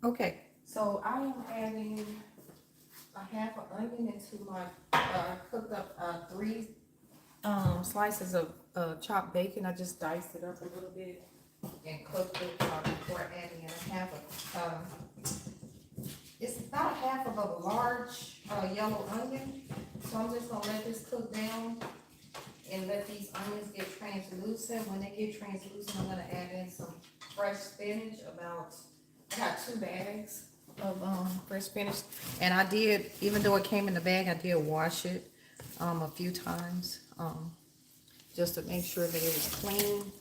Okay, so I am adding a half an onion into my cooked up three slices of chopped bacon. I just diced it up a little bit and cooked it before adding in a half of it's about a half of a large yellow onion. So I'm just gonna let this cook down and let these onions get translucent. When they get translucent, I'm gonna add in some fresh spinach. I got 2 bags of fresh spinach, and I did, even though it came in the bag, I did wash it a few times just to make sure that it was clean.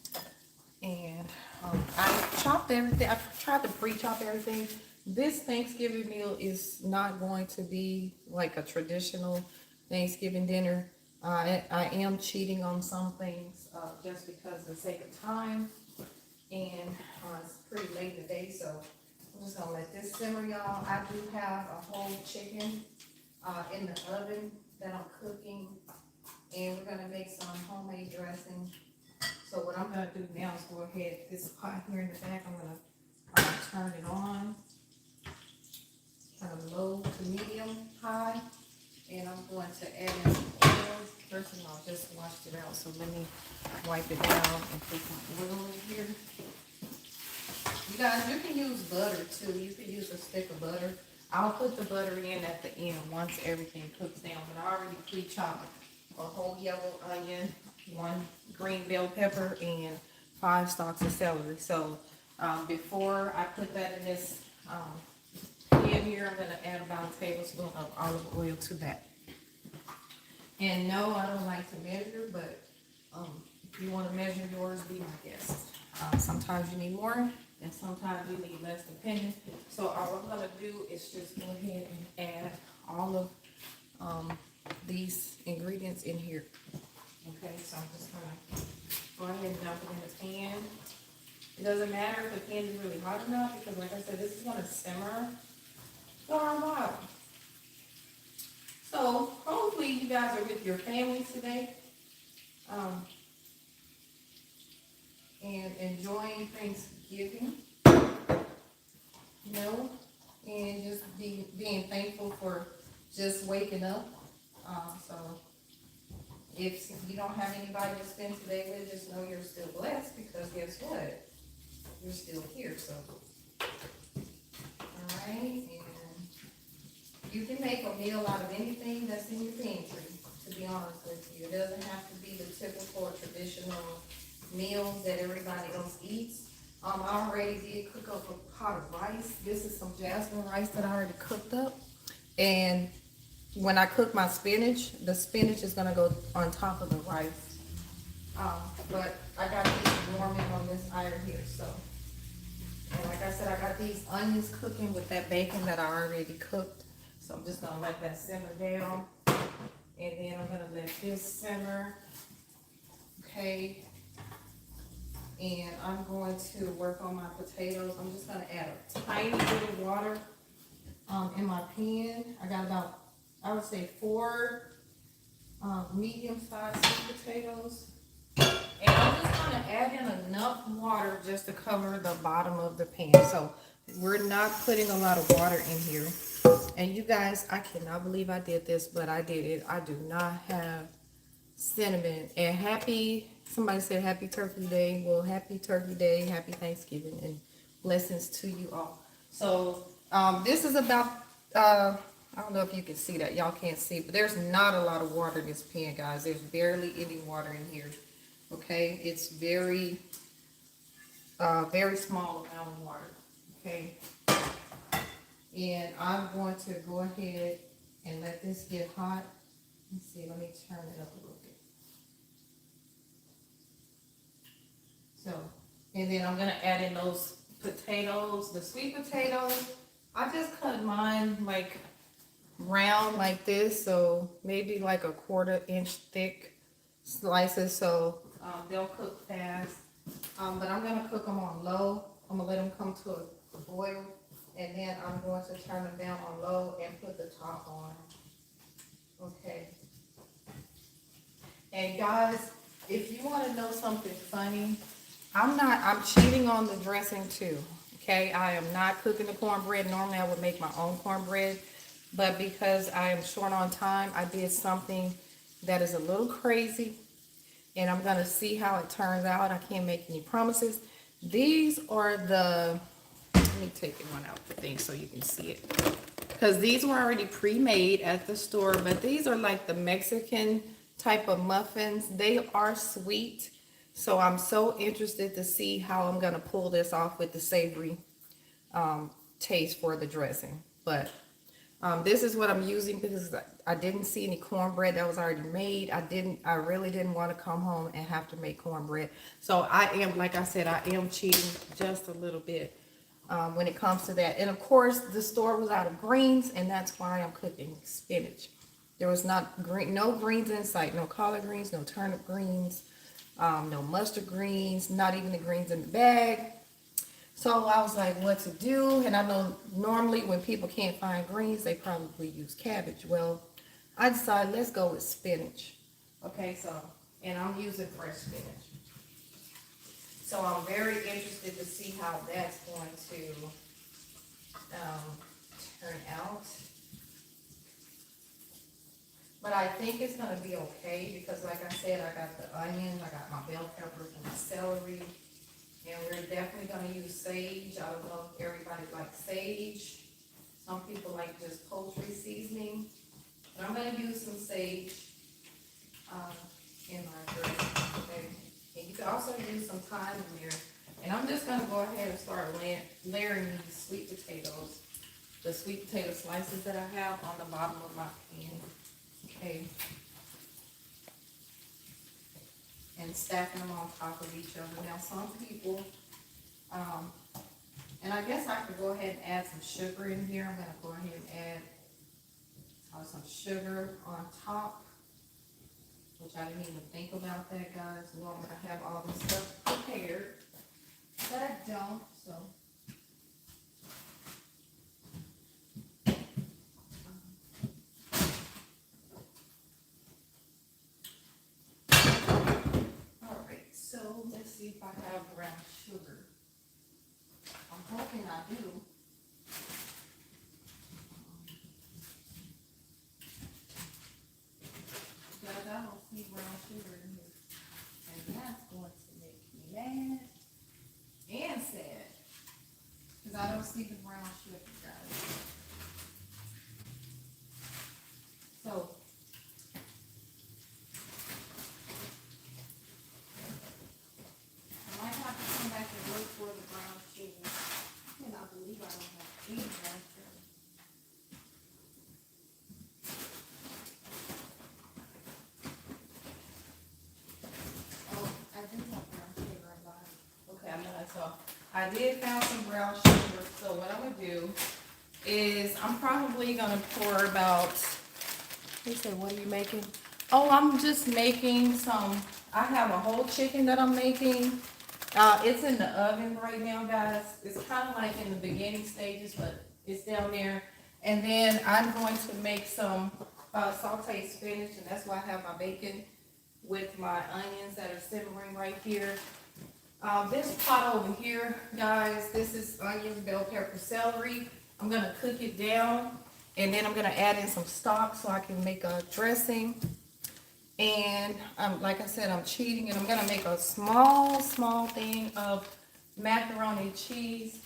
And I chopped everything. I tried to pre-chop everything. This Thanksgiving meal is not going to be like a traditional Thanksgiving dinner. I am cheating on some things just because of the sake of time. And it's pretty late today, so I'm just gonna let this simmer, y'all. I do have a whole chicken in the oven that I'm cooking, and we're gonna make some homemade dressing. So what I'm gonna do now is go ahead, this pot here in the back, I'm gonna turn it on, kind of low to medium high, and I'm going to add in some oil. First of all, I just washed it out, so let me wipe it down and put some oil in here. You guys, you can use butter too. You can use a stick of butter. I'll put the butter in at the end once everything cooks down, but I already pre-chopped a whole yellow onion, 1 green bell pepper, and 5 stalks of celery. So before I put that in this pan here, I'm gonna add about a tablespoon of olive oil to that. And no, I don't like to measure, but if you want to measure yours, be my guest. Sometimes you need more, and sometimes you need less, depending. So all I'm gonna do is just go ahead and add all of these ingredients in here. Okay, so I'm just gonna go ahead and dump it in the pan. It doesn't matter if the pan is really hot enough, because like I said, this is gonna simmer for a while. So hopefully you guys are with your families today, and enjoying Thanksgiving, you know, and just being thankful for just waking up. So if you don't have anybody to spend today with, just know you're still blessed, because guess what? You're still here. So, all right, and you can make a meal out of anything that's in your pantry, to be honest with you. It doesn't have to be the typical or traditional meals that everybody else eats. I already did cook up a pot of rice. This is some jasmine rice that I already cooked up. And when I cook my spinach, the spinach is gonna go on top of the rice. But I got these warming on this iron here, so. And like I said, I got these onions cooking with that bacon that I already cooked. So I'm just gonna let that simmer down. And then I'm gonna let this simmer. Okay. And I'm going to work on my potatoes. I'm just gonna add a tiny bit of water in my pan. I got about, I would say 4 medium-sized sweet potatoes. And I'm just gonna add in enough water just to cover the bottom of the pan. So we're not putting a lot of water in here. And you guys, I cannot believe I did this, but I did it. I do not have cinnamon. And somebody said happy turkey day. Well, happy turkey day, happy Thanksgiving, and blessings to you all. So this is about, I don't know if you can see that. Y'all can't see, but there's not a lot of water in this pan, guys. There's barely any water in here. Okay, it's very small amount of water. Okay, and I'm going to go ahead and let this get hot. Let's see, let me turn it up a little bit. So, and then I'm gonna add in those potatoes, the sweet potatoes. I just cut mine like round like this, so maybe like a 1/4 inch thick slices, so they'll cook fast. But I'm gonna cook them on low. I'm gonna let them come to a boil, and then I'm going to turn them down on low and put the top on. Okay. And guys, if you want to know something funny, I'm cheating on the dressing too. Okay, I am not cooking the cornbread. Normally I would make my own cornbread, but because I am short on time, I did something that is a little crazy, and I'm gonna see how it turns out. I can't make any promises. These are the, let me take one out the thing so you can see it. Because these were already pre-made at the store, but these are like the Mexican type of muffins. They are sweet, so I'm so interested to see how I'm gonna pull this off with the savory taste for the dressing. But this is what I'm using because I didn't see any cornbread that was already made. I really didn't want to come home and have to make cornbread. So I am, like I said, I am cheating just a little bit when it comes to that. And of course, the store was out of greens, and that's why I'm cooking spinach. There was no greens in sight, no collard greens, no turnip greens, no mustard greens, not even the greens in the bag. So I was like, what to do? And I know normally when people can't find greens, they probably use cabbage. Well, I decided let's go with spinach. Okay, so, and I'm using fresh spinach. So I'm very interested to see how that's going to turn out. But I think it's going to be okay because, like I said, I got the onions, I got my bell peppers and my celery. And we're definitely going to use sage. I don't know if everybody likes sage. Some people like just poultry seasoning. But I'm going to use some sage in my dressing. Okay. And you can also use some thyme in there. And I'm just going to go ahead and start layering these sweet potatoes. The sweet potato slices that I have on the bottom of my pan. Okay. And stacking them on top of each other. Now some people, and I guess I could go ahead and add some sugar in here. I'm going to go ahead and add some sugar on top, which I didn't even think about that, guys. Normally I have all this stuff prepared, but I don't, so. So let's see if I have brown sugar. I'm hoping I do. But I don't see brown sugar in here. And that's going to make me mad and sad. Because I don't see the brown sugar, guys. So I might have to come back and look for the brown sugar. I cannot believe I don't have any brown sugar. Oh, I do have brown sugar in mine. Okay, I know that's all. I did found some brown sugar, so what I'm gonna do is I'm probably gonna pour about, they say, what are you making? Oh, I'm just making some, I have a whole chicken that I'm making. It's in the oven right now, guys. It's kind of like in the beginning stages, but it's down there. And then I'm going to make some sauteed spinach, and that's why I have my bacon with my onions that are simmering right here. This pot over here, guys, this is onions, bell pepper, celery. I'm gonna cook it down, and then I'm gonna add in some stock so I can make a dressing. And like I said, I'm cheating, and I'm gonna make a small thing of macaroni and cheese.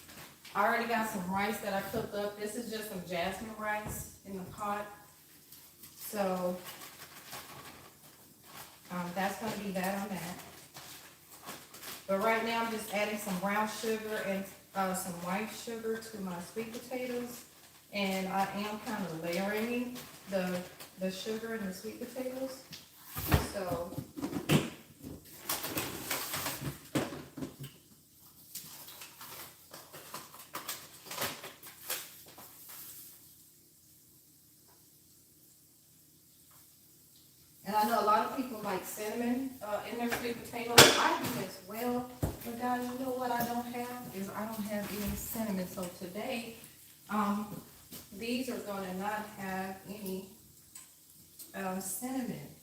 I already got some rice that I cooked up. This is just some jasmine rice in the pot. So that's gonna be that on that. But right now I'm just adding some brown sugar and some white sugar to my sweet potatoes. And I am kind of layering the sugar and the sweet potatoes. So and I know a lot of people like cinnamon in their sweet potatoes. I do as well. But guys, you know what I don't have is I don't have any cinnamon. So today, these are gonna not have any cinnamon.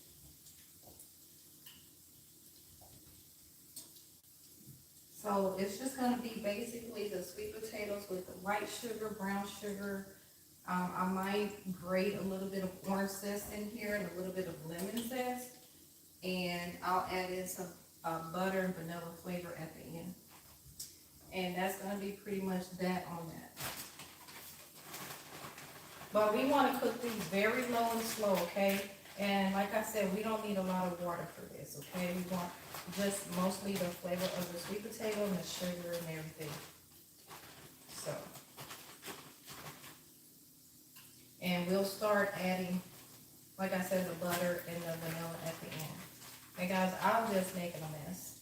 So it's just gonna be basically the sweet potatoes with the white sugar, brown sugar. I might grate a little bit of orange zest in here and a little bit of lemon zest. And I'll add in some butter and vanilla flavor at the end. And that's gonna be pretty much that on that. But we wanna cook these very low and slow, okay? And like I said, we don't need a lot of water for this, okay? We want just mostly the flavor of the sweet potato and the sugar and everything. So. And we'll start adding, like I said, the butter and the vanilla at the end. And guys, I'm just making a mess.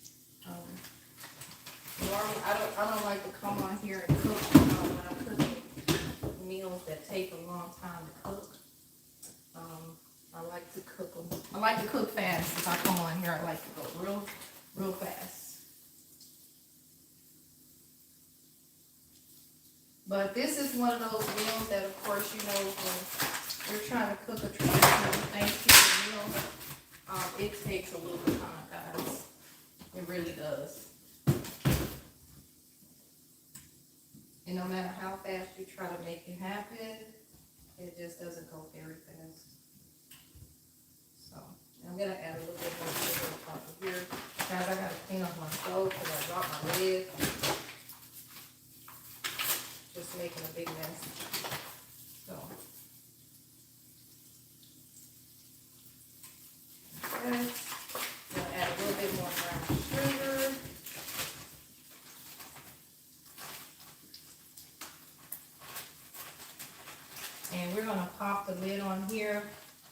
Normally, I don't like to come on here and cook when I'm cooking meals that take a long time to cook. I like to cook them. I like to cook fast. If I come on here, I like to go real fast. But this is one of those meals that, of course, you know, when you're trying to cook a traditional Thanksgiving meal, it takes a little time, guys. It really does. And no matter how fast you try to make it happen, it just doesn't go very fast. So, I'm going to add a little bit more sugar on top of here. Guys, I got to clean up my stove because I dropped my lid. Just making a big mess. So, okay. I'm going to add a little bit more brown sugar. And we're going to pop the lid on here.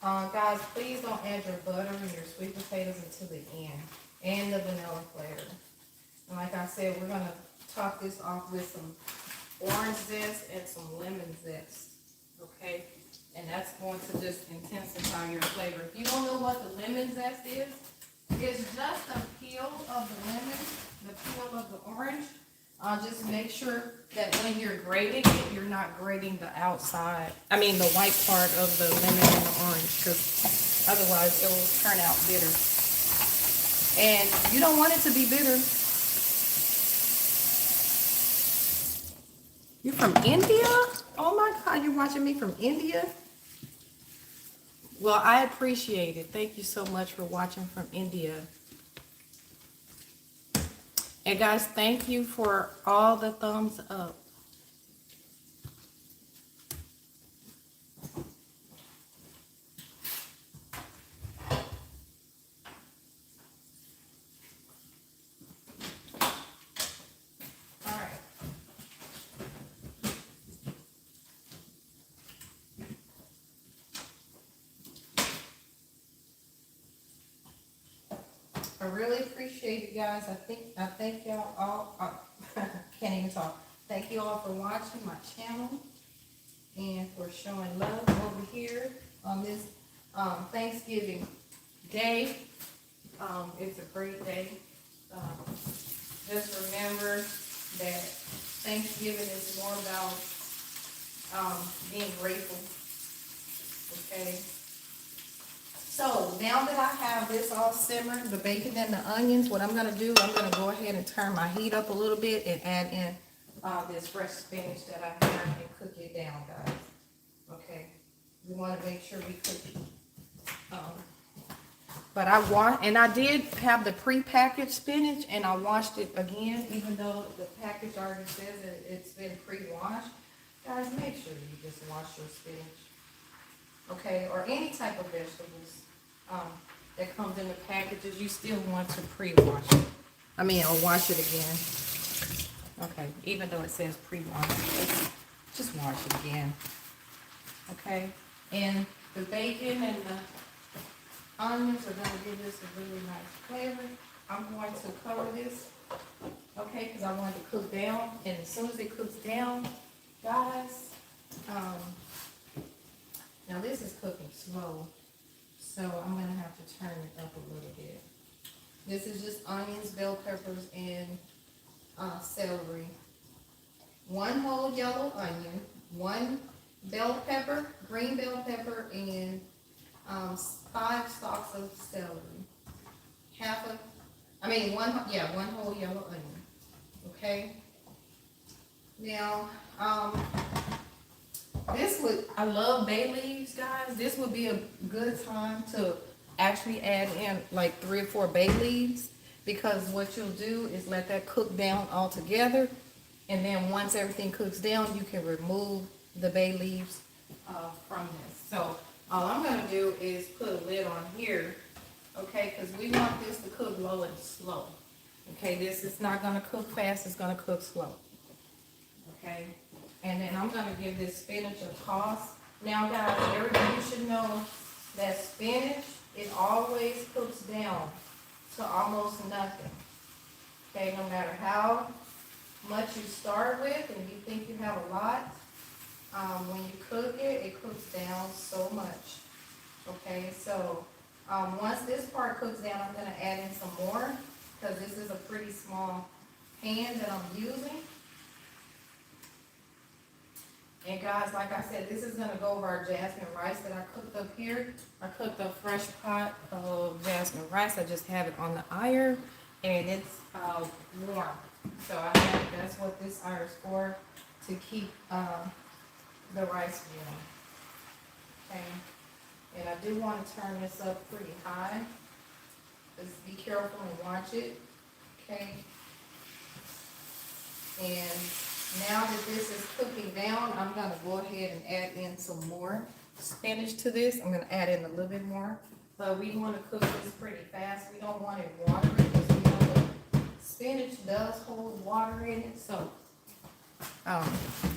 Guys, please don't add your butter and your sweet potatoes until the end. And the vanilla flavor. And like I said, we're going to top this off with some orange zest and some lemon zest. Okay? And that's going to just intensify your flavor. If you don't know what the lemon zest is, it's just the peel of the lemon, the peel of the orange. Just make sure that when you're grating it, you're not grating the outside. I mean the white part of the lemon and the orange, because otherwise it will turn out bitter. And you don't want it to be bitter. You're from India? Oh my God, you're watching me from India? Well, I appreciate it. Thank you so much for watching from India. And guys, thank you for all the thumbs up. All right. I really appreciate it, guys. I thank y'all all. Can't even talk. Thank you all for watching my channel and for showing love over here on this Thanksgiving day. It's a great day. Just remember that Thanksgiving is more about being grateful. Okay. So now that I have this all simmered, the bacon and the onions, what I'm going to do, I'm going to go ahead and turn my heat up a little bit and add in this fresh spinach that I have and cook it down, guys. Okay. We want to make sure we cook it. But I did have the pre-packaged spinach, and I washed it again, even though the package already says that it's been pre-washed. Guys, make sure you just wash your spinach. Okay, or any type of vegetables that comes in the packages, you still want to pre-wash it. I mean, or wash it again. Okay, even though it says pre-wash, just wash it again. Okay, and the bacon and the onions are going to give this a really nice flavor. I'm going to cover this, okay, because I want it to cook down. And as soon as it cooks down, guys, now this is cooking slow, so I'm going to have to turn it up a little bit. This is just onions, bell peppers, and celery. 1 whole yellow onion, 1 bell pepper, green bell pepper, and 5 stalks of celery. 1 whole yellow onion. Okay. Now, I love bay leaves, guys. This would be a good time to actually add in like 3 or 4 bay leaves, because what you'll do is let that cook down all together, and then once everything cooks down, you can remove the bay leaves from this. So all I'm gonna do is put a lid on here, okay, because we want this to cook low and slow. Okay, this is not gonna cook fast, it's gonna cook slow. Okay, and then I'm gonna give this spinach a toss. Now guys, everybody should know that spinach, it always cooks down to almost nothing. Okay, no matter how much you start with and you think you have a lot, when you cook it, it cooks down so much. Okay, so once this part cooks down, I'm gonna add in some more, because this is a pretty small pan that I'm using. And guys, like I said, this is gonna go over our jasmine rice that I cooked up here. I cooked a fresh pot of jasmine rice. I just have it on the iron, and it's warm. So that's what this iron is for, to keep the rice warm. Okay, and I do want to turn this up pretty high. Just be careful and watch it. Okay, and now that this is cooking down, I'm gonna go ahead and add in some more spinach to this. I'm gonna add in a little bit more, but we want to cook this pretty fast. We don't want it watery, because we know that spinach does hold water in it. So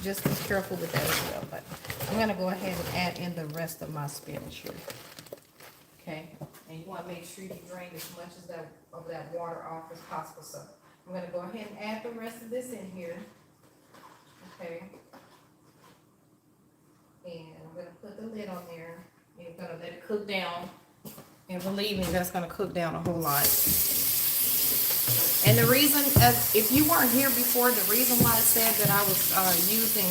just be careful with that as well. But I'm gonna go ahead and add in the rest of my spinach here. Okay, and you want to make sure you drain as much as that water off as possible. So I'm gonna go ahead and add the rest of this in here. Okay, and I'm gonna put the lid on there, and I'm gonna let it cook down, and believe me, that's gonna cook down a whole lot. And the reason, if you weren't here before, the reason why I said that I was using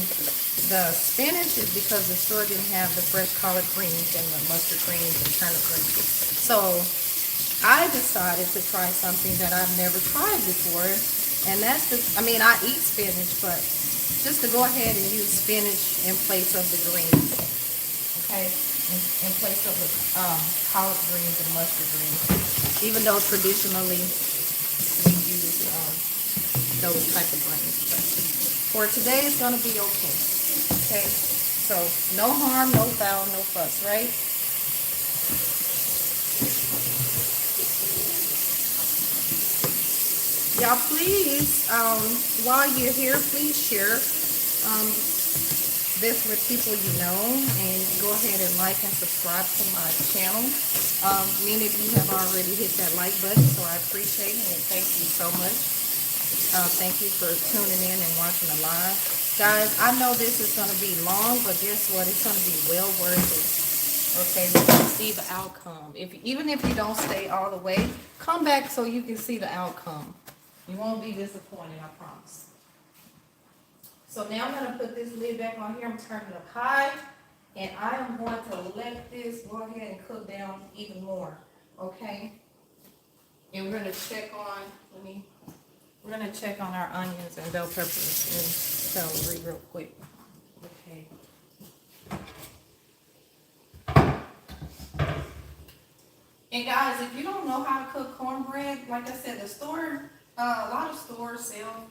the spinach is because the store didn't have the fresh collard greens and the mustard greens and turnip greens. So I decided to try something that I've never tried before, and that's I eat spinach, but just to go ahead and use spinach in place of the greens, okay, in place of the collard greens and mustard greens, even though traditionally we use those type of greens. But for today, it's gonna be okay. Okay, so no harm, no foul, no fuss, right? Y'all, please, while you're here, please share this with people you know, and go ahead and like and subscribe to my channel. Many of you have already hit that like button, so I appreciate it, and thank you so much. Thank you for tuning in and watching the live. Guys, I know this is going to be long, but guess what? It's going to be well worth it. Okay, you can see the outcome. Even if you don't stay all the way, come back so you can see the outcome. You won't be disappointed, I promise. So now I'm going to put this lid back on here. I'm turning it up high, and I am going to let this go ahead and cook down even more. Okay? And we're going to check on, we're going to check on our onions and bell peppers and celery real quick. Okay. And guys, if you don't know how to cook cornbread, like I said, a lot of stores sell,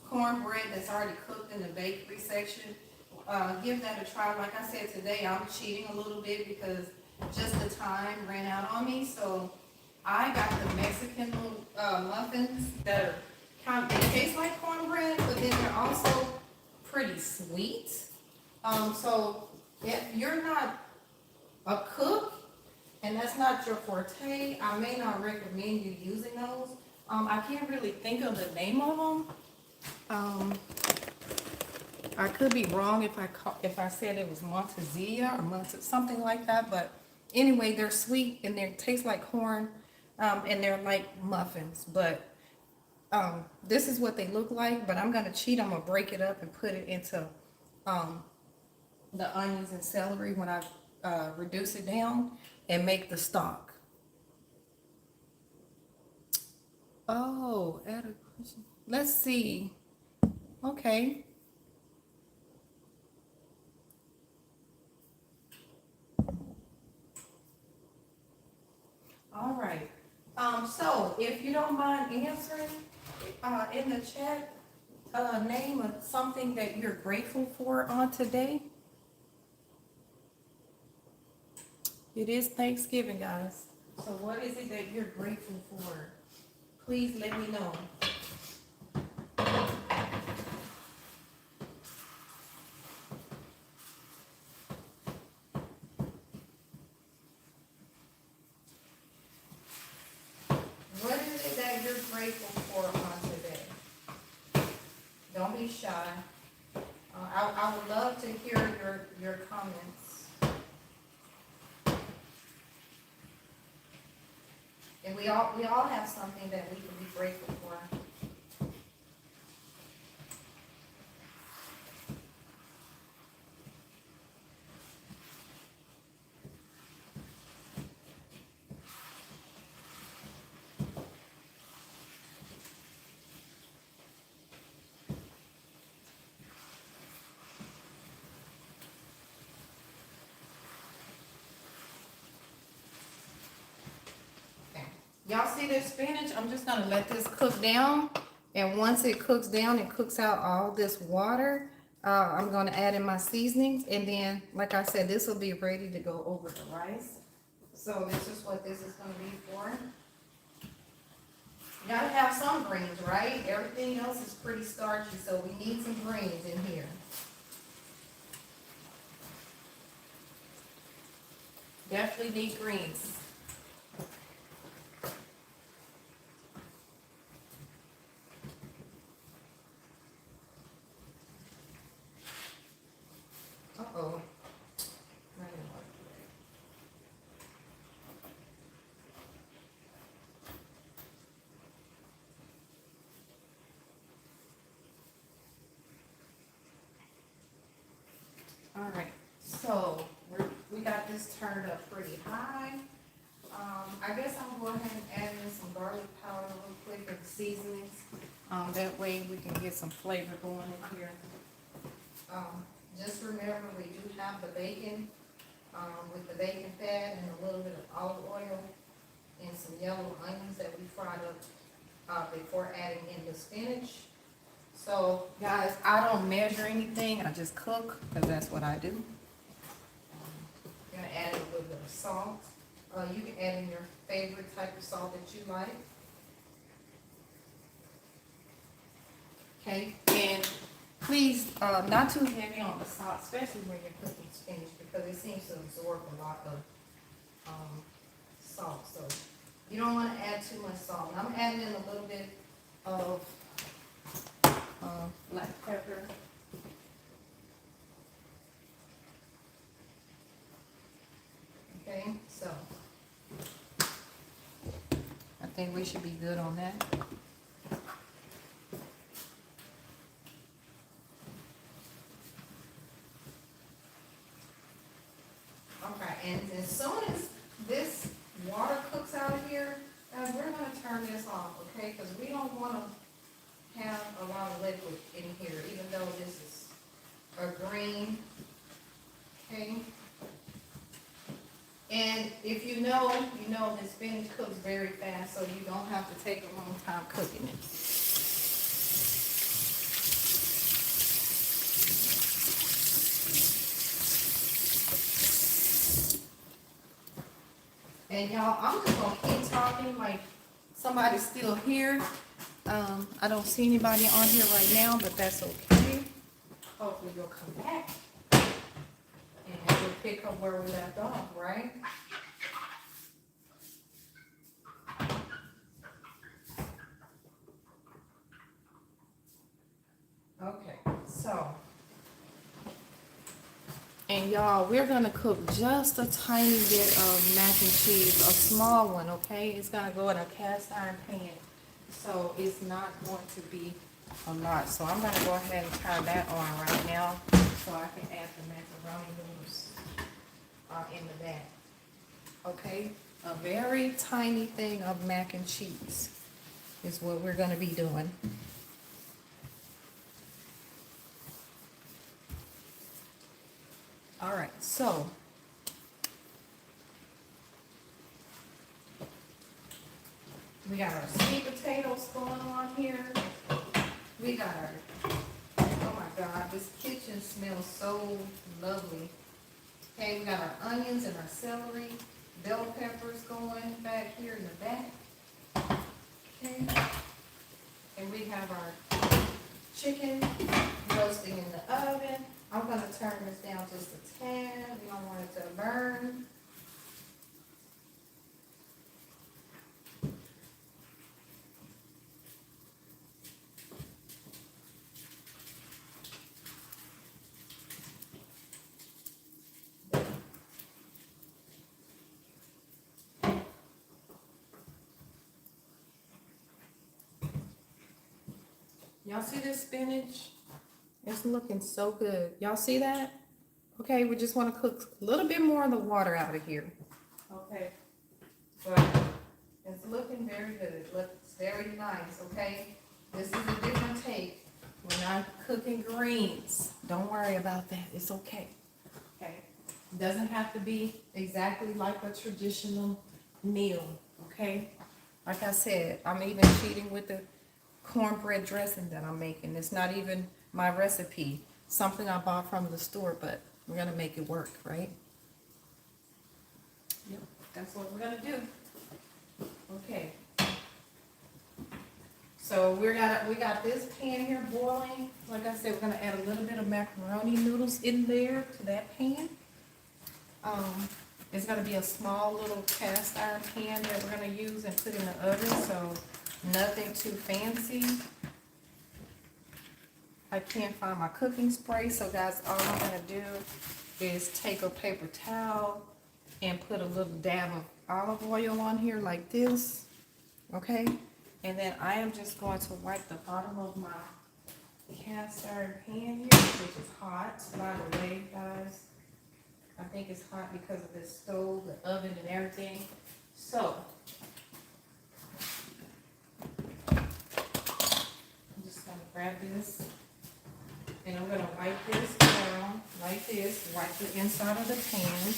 cornbread that's already cooked in the bakery section. Give that a try. Like I said, today I'm cheating a little bit because just the time ran out on me. So I got the Mexican muffins that are they taste like cornbread, but then they're also pretty sweet. So if you're not a cook and that's not your forte, I may not recommend you using those. I can't really think of the name of them. I could be wrong if I said it was Montezilla or something like that, but anyway, they're sweet and they taste like corn, and they're like muffins. But this is what they look like. But I'm gonna cheat. I'm gonna break it up and put it into the onions and celery when I reduce it down and make the stock. Oh, add a question. Let's see. Okay. All right. So if you don't mind answering, in the chat, name of something that you're grateful for on today. It is Thanksgiving, guys. So what is it that you're grateful for? Please let me know. What is it that you're grateful for on today? Don't be shy. I would love to hear your comments. And we all have something that we can be grateful for. Y'all see this spinach? I'm just gonna let this cook down. And once it cooks down and cooks out all this water, I'm gonna add in my seasonings. And then, like I said, this will be ready to go over the rice. So this is what this is gonna be for. You gotta have some greens, right? Everything else is pretty starchy, so we need some greens in here. Definitely need greens. Uh-oh. All right, so we got this turned up pretty high. I guess I'll go ahead and add in some garlic powder real quick and seasonings. That way we can get some flavor going in here. Just remember, we do have the bacon, with the bacon fat and a little bit of olive oil and some yellow onions that we fried up before adding in the spinach. So guys, I don't measure anything, I just cook, because that's what I do. Gonna add a little bit of salt. You can add in your favorite type of salt that you like. Okay, and please, not too heavy on the salt, especially when you're cooking spinach, because it seems to absorb a lot of salt. So you don't want to add too much salt. And I'm adding in a little bit of black pepper. Okay, so I think we should be good on that. Okay, and as soon as this water cooks out of here, we're gonna turn this off, okay? Because we don't wanna have a lot of liquid in here, even though this is a green, okay? And if you know that spinach cooks very fast, so you don't have to take a long time cooking it. And y'all, I'm just gonna keep talking like somebody's still here. I don't see anybody on here right now, but that's okay. Hopefully you'll come back and we'll pick up where we left off, right? Okay, so. And y'all, we're gonna cook just a tiny bit of mac and cheese, a small one, okay? It's gonna go in a cast iron pan, so it's not going to be a lot. So I'm gonna go ahead and turn that on right now, so I can add the macaroni noodles in the back. Okay, a very tiny thing of mac and cheese. is what we're gonna be doing. All right, so we got our sweet potatoes going on here. We got our, oh my God, this kitchen smells so lovely. Okay, we got our onions and our celery, bell peppers going back here in the back. Okay, and we have our chicken roasting in the oven. I'm gonna turn this down just a tad. We don't want it to burn. Y'all see this spinach? It's looking so good. Y'all see that? Okay, we just want to cook a little bit more of the water out of here. Okay, but it's looking very good. It looks very nice, okay? This is a different take. We're not cooking greens. Don't worry about that. It's okay. Okay? It doesn't have to be exactly like a traditional meal, okay? Like I said, I'm even cheating with the cornbread dressing that I'm making. It's not even my recipe, something I bought from the store, but we're gonna make it work, right? Yep, that's what we're gonna do. Okay. So we got this pan here boiling. Like I said, we're gonna add a little bit of macaroni noodles in there to that pan. It's gonna be a small little cast iron pan that we're gonna use and put in the oven, so nothing too fancy. I can't find my cooking spray, so guys, all I'm gonna do is take a paper towel and put a little dab of olive oil on here like this, okay? And then I am just going to wipe the bottom of my cast iron pan here, which is hot, by the way, guys. I think it's hot because of this stove, the oven, and everything. So I'm just gonna grab this and I'm gonna wipe this down like this, wipe the inside of the pan,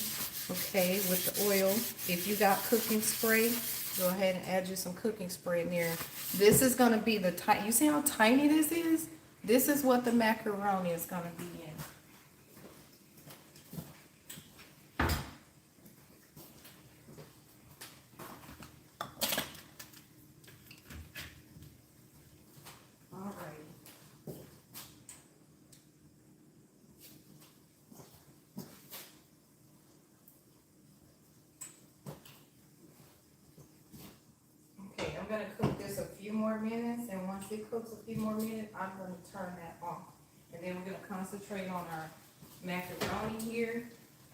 okay, with the oil. If you got cooking spray, go ahead and add you some cooking spray in there. This is gonna be the you see how tiny this is? This is what the macaroni is gonna be in. I'm gonna cook this a few more minutes, and once it cooks a few more minutes, I'm gonna turn that off. And then we're gonna concentrate on our macaroni here.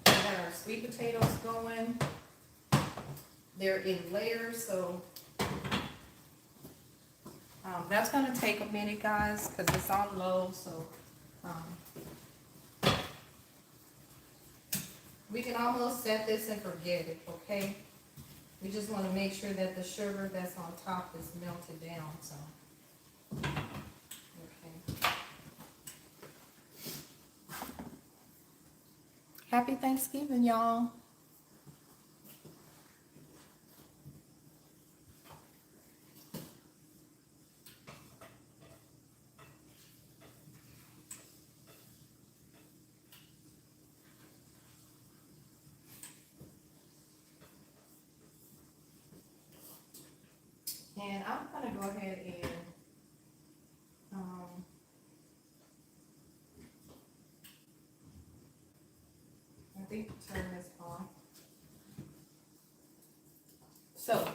We got our sweet potatoes going. They're in layers, so that's gonna take a minute, guys, because it's on low, so we can almost set this and forget it, okay? We just want to make sure that the sugar that's on top is melted down, so. Okay. Happy Thanksgiving, y'all. And I'm gonna go ahead and I think turn this on. So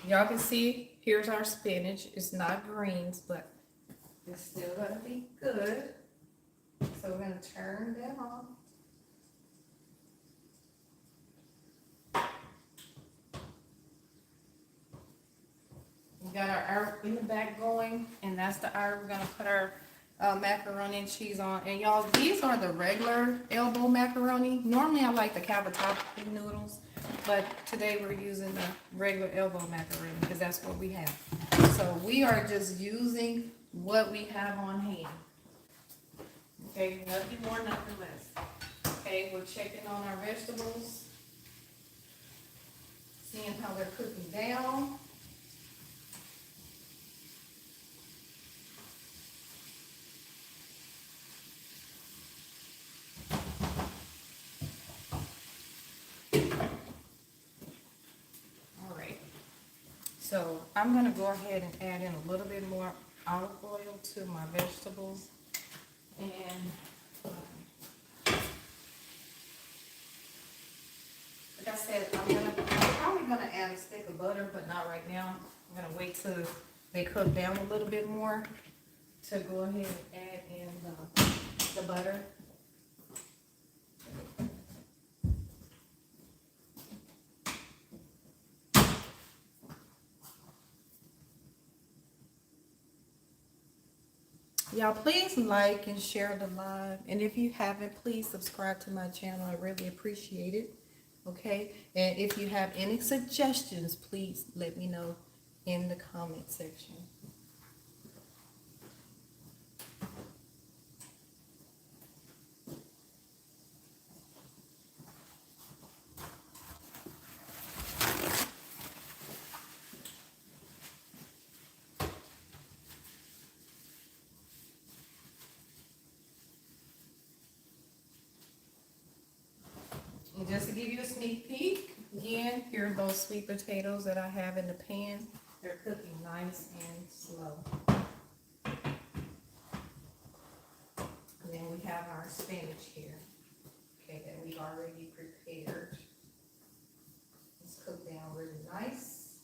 y'all can see here's our spinach. It's not greens, but it's still gonna be good. So we're gonna turn that on. We got our herb in the back going, and that's the herb we're gonna put our macaroni and cheese on. And y'all, these are the regular elbow macaroni. Normally I like the cavatappi noodles, but today we're using the regular elbow macaroni because that's what we have. So we are just using what we have on hand. Okay, nothing more, nothing less. Okay, we're checking on our vegetables, seeing how they're cooking down. All right, so I'm gonna go ahead and add in a little bit more olive oil to my vegetables. And like I said, I'm probably gonna add a stick of butter, but not right now. I'm gonna wait till they cook down a little bit more to go ahead and add in the butter. Y'all please like and share the live, and if you haven't, please subscribe to my channel. I really appreciate it. Okay, and if you have any suggestions, please let me know in the comment section. And just to give you a sneak peek, again, here are those sweet potatoes that I have in the pan. They're cooking nice and slow. And then we have our spinach here, okay, that we've already prepared. It's cooked down really nice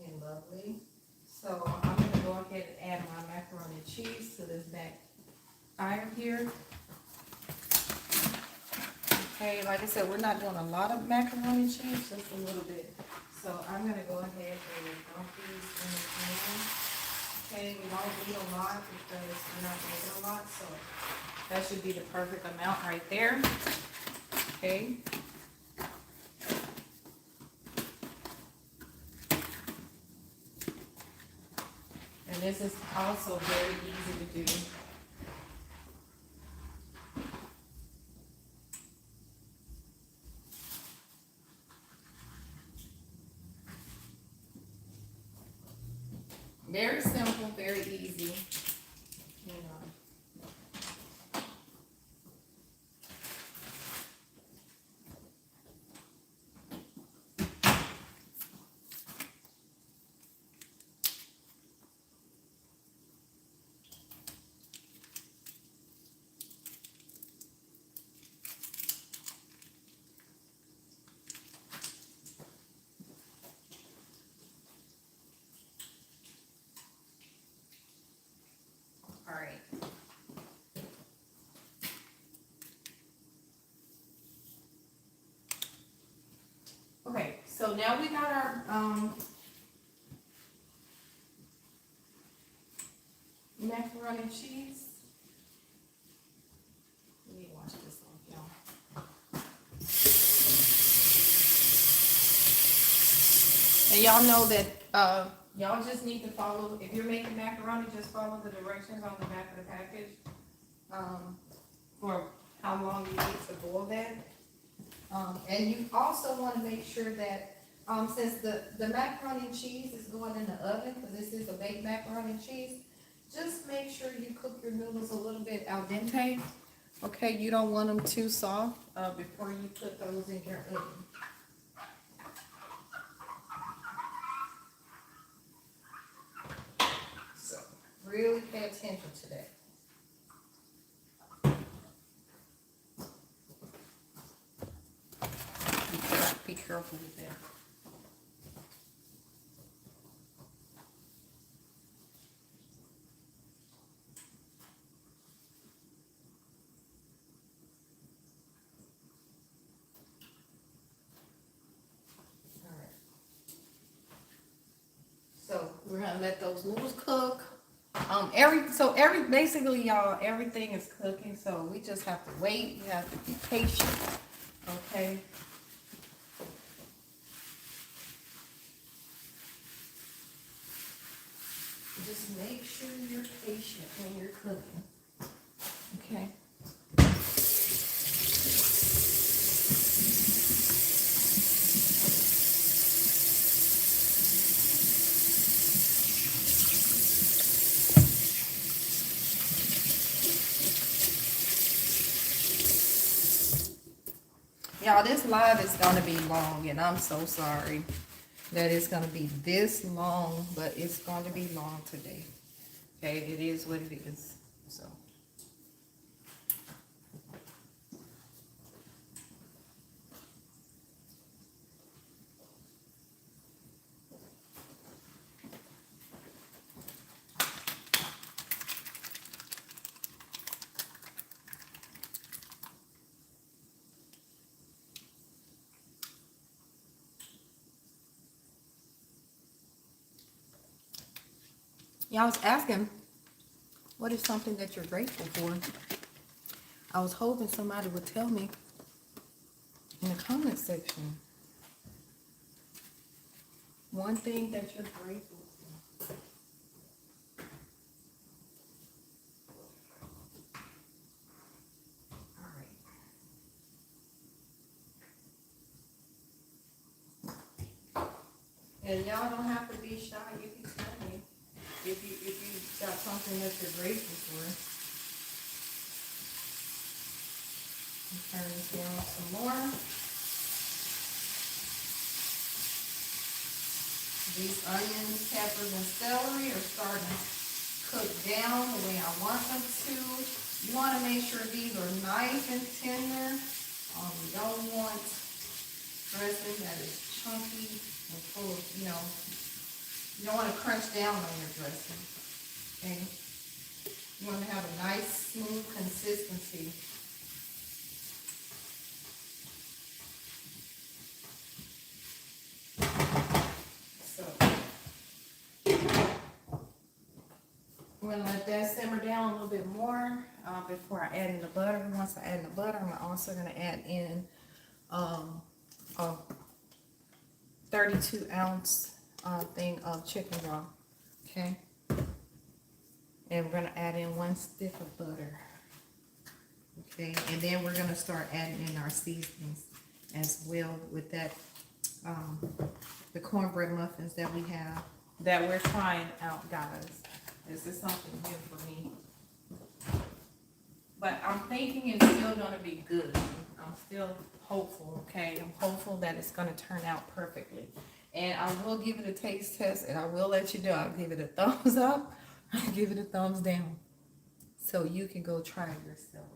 and lovely. So I'm gonna go ahead and add my macaroni and cheese to this back iron here. Okay, like I said, we're not doing a lot of macaroni and cheese, just a little bit. So I'm gonna go ahead and dump these in the pan. Okay, we don't need a lot because we're not making a lot, so that should be the perfect amount right there. Okay. And this is also very easy to do. Very simple, very easy, you know. All right. Okay, so now we got our macaroni and cheese. Let me wash this off, y'all. And y'all know that y'all just need to follow, if you're making macaroni, just follow the directions on the back of the package for how long you need to boil that. And you also want to make sure that since the macaroni and cheese is going in the oven, because this is a baked macaroni and cheese, just make sure you cook your noodles a little bit al dente. Okay, you don't want them too soft before you put those in your oven. So really pay attention to that. Be careful with that. All right. So we're gonna let those noodles cook. Basically, y'all, everything is cooking. So we just have to wait. We have to be patient. Okay. Just make sure you're patient when you're cooking. Okay. Y'all, this live is gonna be long, and I'm so sorry that it's gonna be this long, but it's going to be long today. Okay, it is what it is. So. Y'all was asking, what is something that you're grateful for? I was hoping somebody would tell me in the comment section. One thing that you're grateful for. All right. And y'all don't have to be shy. You can tell me if you got something that you're grateful for. Turn this down some more. These onions, peppers, and celery are starting to cook down the way I want them to. You want to make sure these are nice and tender. You don't want dressing that is chunky and full of, you don't want to crunch down on your dressing. Okay? You want to have a nice, smooth consistency. I'm going to let that simmer down a little bit more before I add in the butter. Once I add in the butter, I'm also going to add in a 32-ounce thing of chicken broth. Okay? And we're going to add in 1 stick of butter. Okay? And then we're going to start adding in our seasonings as well with that, the cornbread muffins that we have that we're trying out, guys. This is something new for me. But I'm thinking it's still going to be good. I'm still hopeful, okay? I'm hopeful that it's going to turn out perfectly. And I will give it a taste test, and I will let you know. I'll give it a thumbs up. I'll give it a thumbs down. So you can go try it yourself.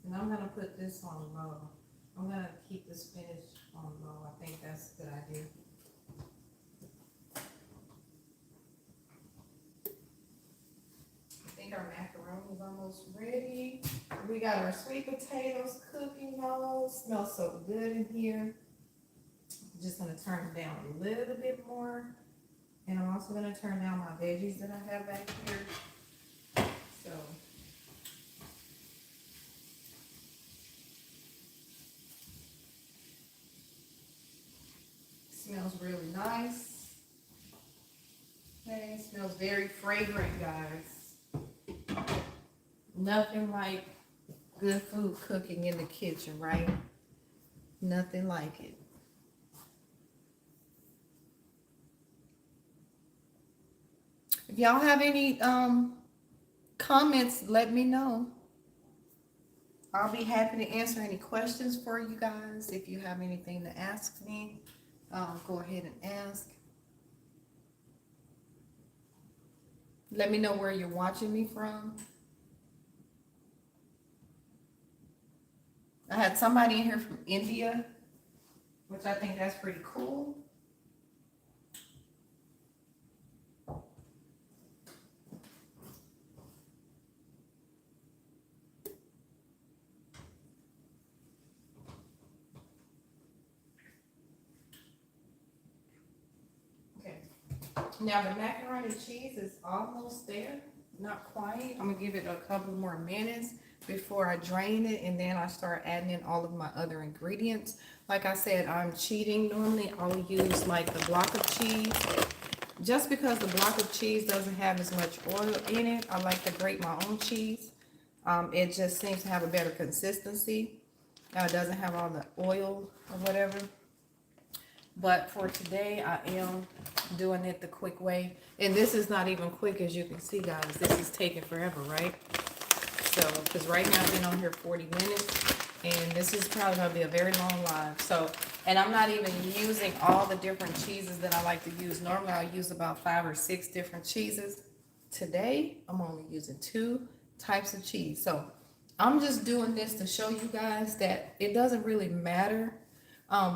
And I'm going to put this on low. I'm going to keep the spinach on low. I think that's a good idea. Our macaroni is almost ready. We got our sweet potatoes cooking, y'all. Smells so good in here. I'm just gonna turn it down a little bit more. And I'm also gonna turn down my veggies that I have back here. So smells really nice. Okay, smells very fragrant, guys. Nothing like good food cooking in the kitchen, right? Nothing like it. If y'all have any comments, let me know. I'll be happy to answer any questions for you guys. If you have anything to ask me, go ahead and ask. Let me know where you're watching me from. I had somebody in here from India, which I think that's pretty cool. Okay. Now the macaroni and cheese is almost there. Not quite. I'm gonna give it a couple more minutes before I drain it, and then I start adding in all of my other ingredients. Like I said, I'm cheating. Normally I'll use like the block of cheese. Just because the block of cheese doesn't have as much oil in it, I like to grate my own cheese. It just seems to have a better consistency. It doesn't have all the oil or whatever. But for today, I am doing it the quick way. And this is not even quick, as you can see, guys. This is taking forever, right? So, because right now I've been on here 40 minutes. And this is probably going to be a very long live. So, and I'm not even using all the different cheeses that I like to use. Normally I'll use about 5 or 6 different cheeses. Today, I'm only using 2 types of cheese. So, I'm just doing this to show you guys that it doesn't really matter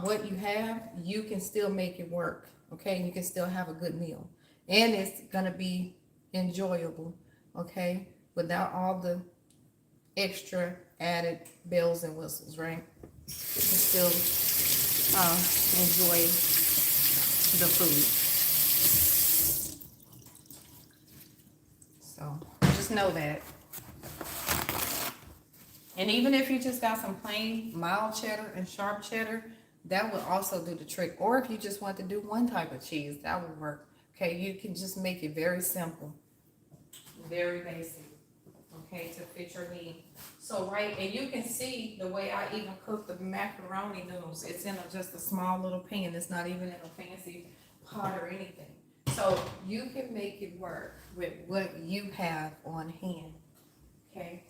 what you have. You can still make it work, okay? You can still have a good meal. And it's going to be enjoyable, okay? Without all the extra added bells and whistles, right? You can still enjoy the food. So just know that. And even if you just got some plain mild cheddar and sharp cheddar, that would also do the trick. Or if you just want to do one type of cheese, that would work. Okay, you can just make it very simple, very basic, okay, to fit your need. So, right, and you can see the way I even cook the macaroni noodles. It's in just a small little pan. It's not even in a fancy pot or anything. So you can make it work with what you have on hand, okay?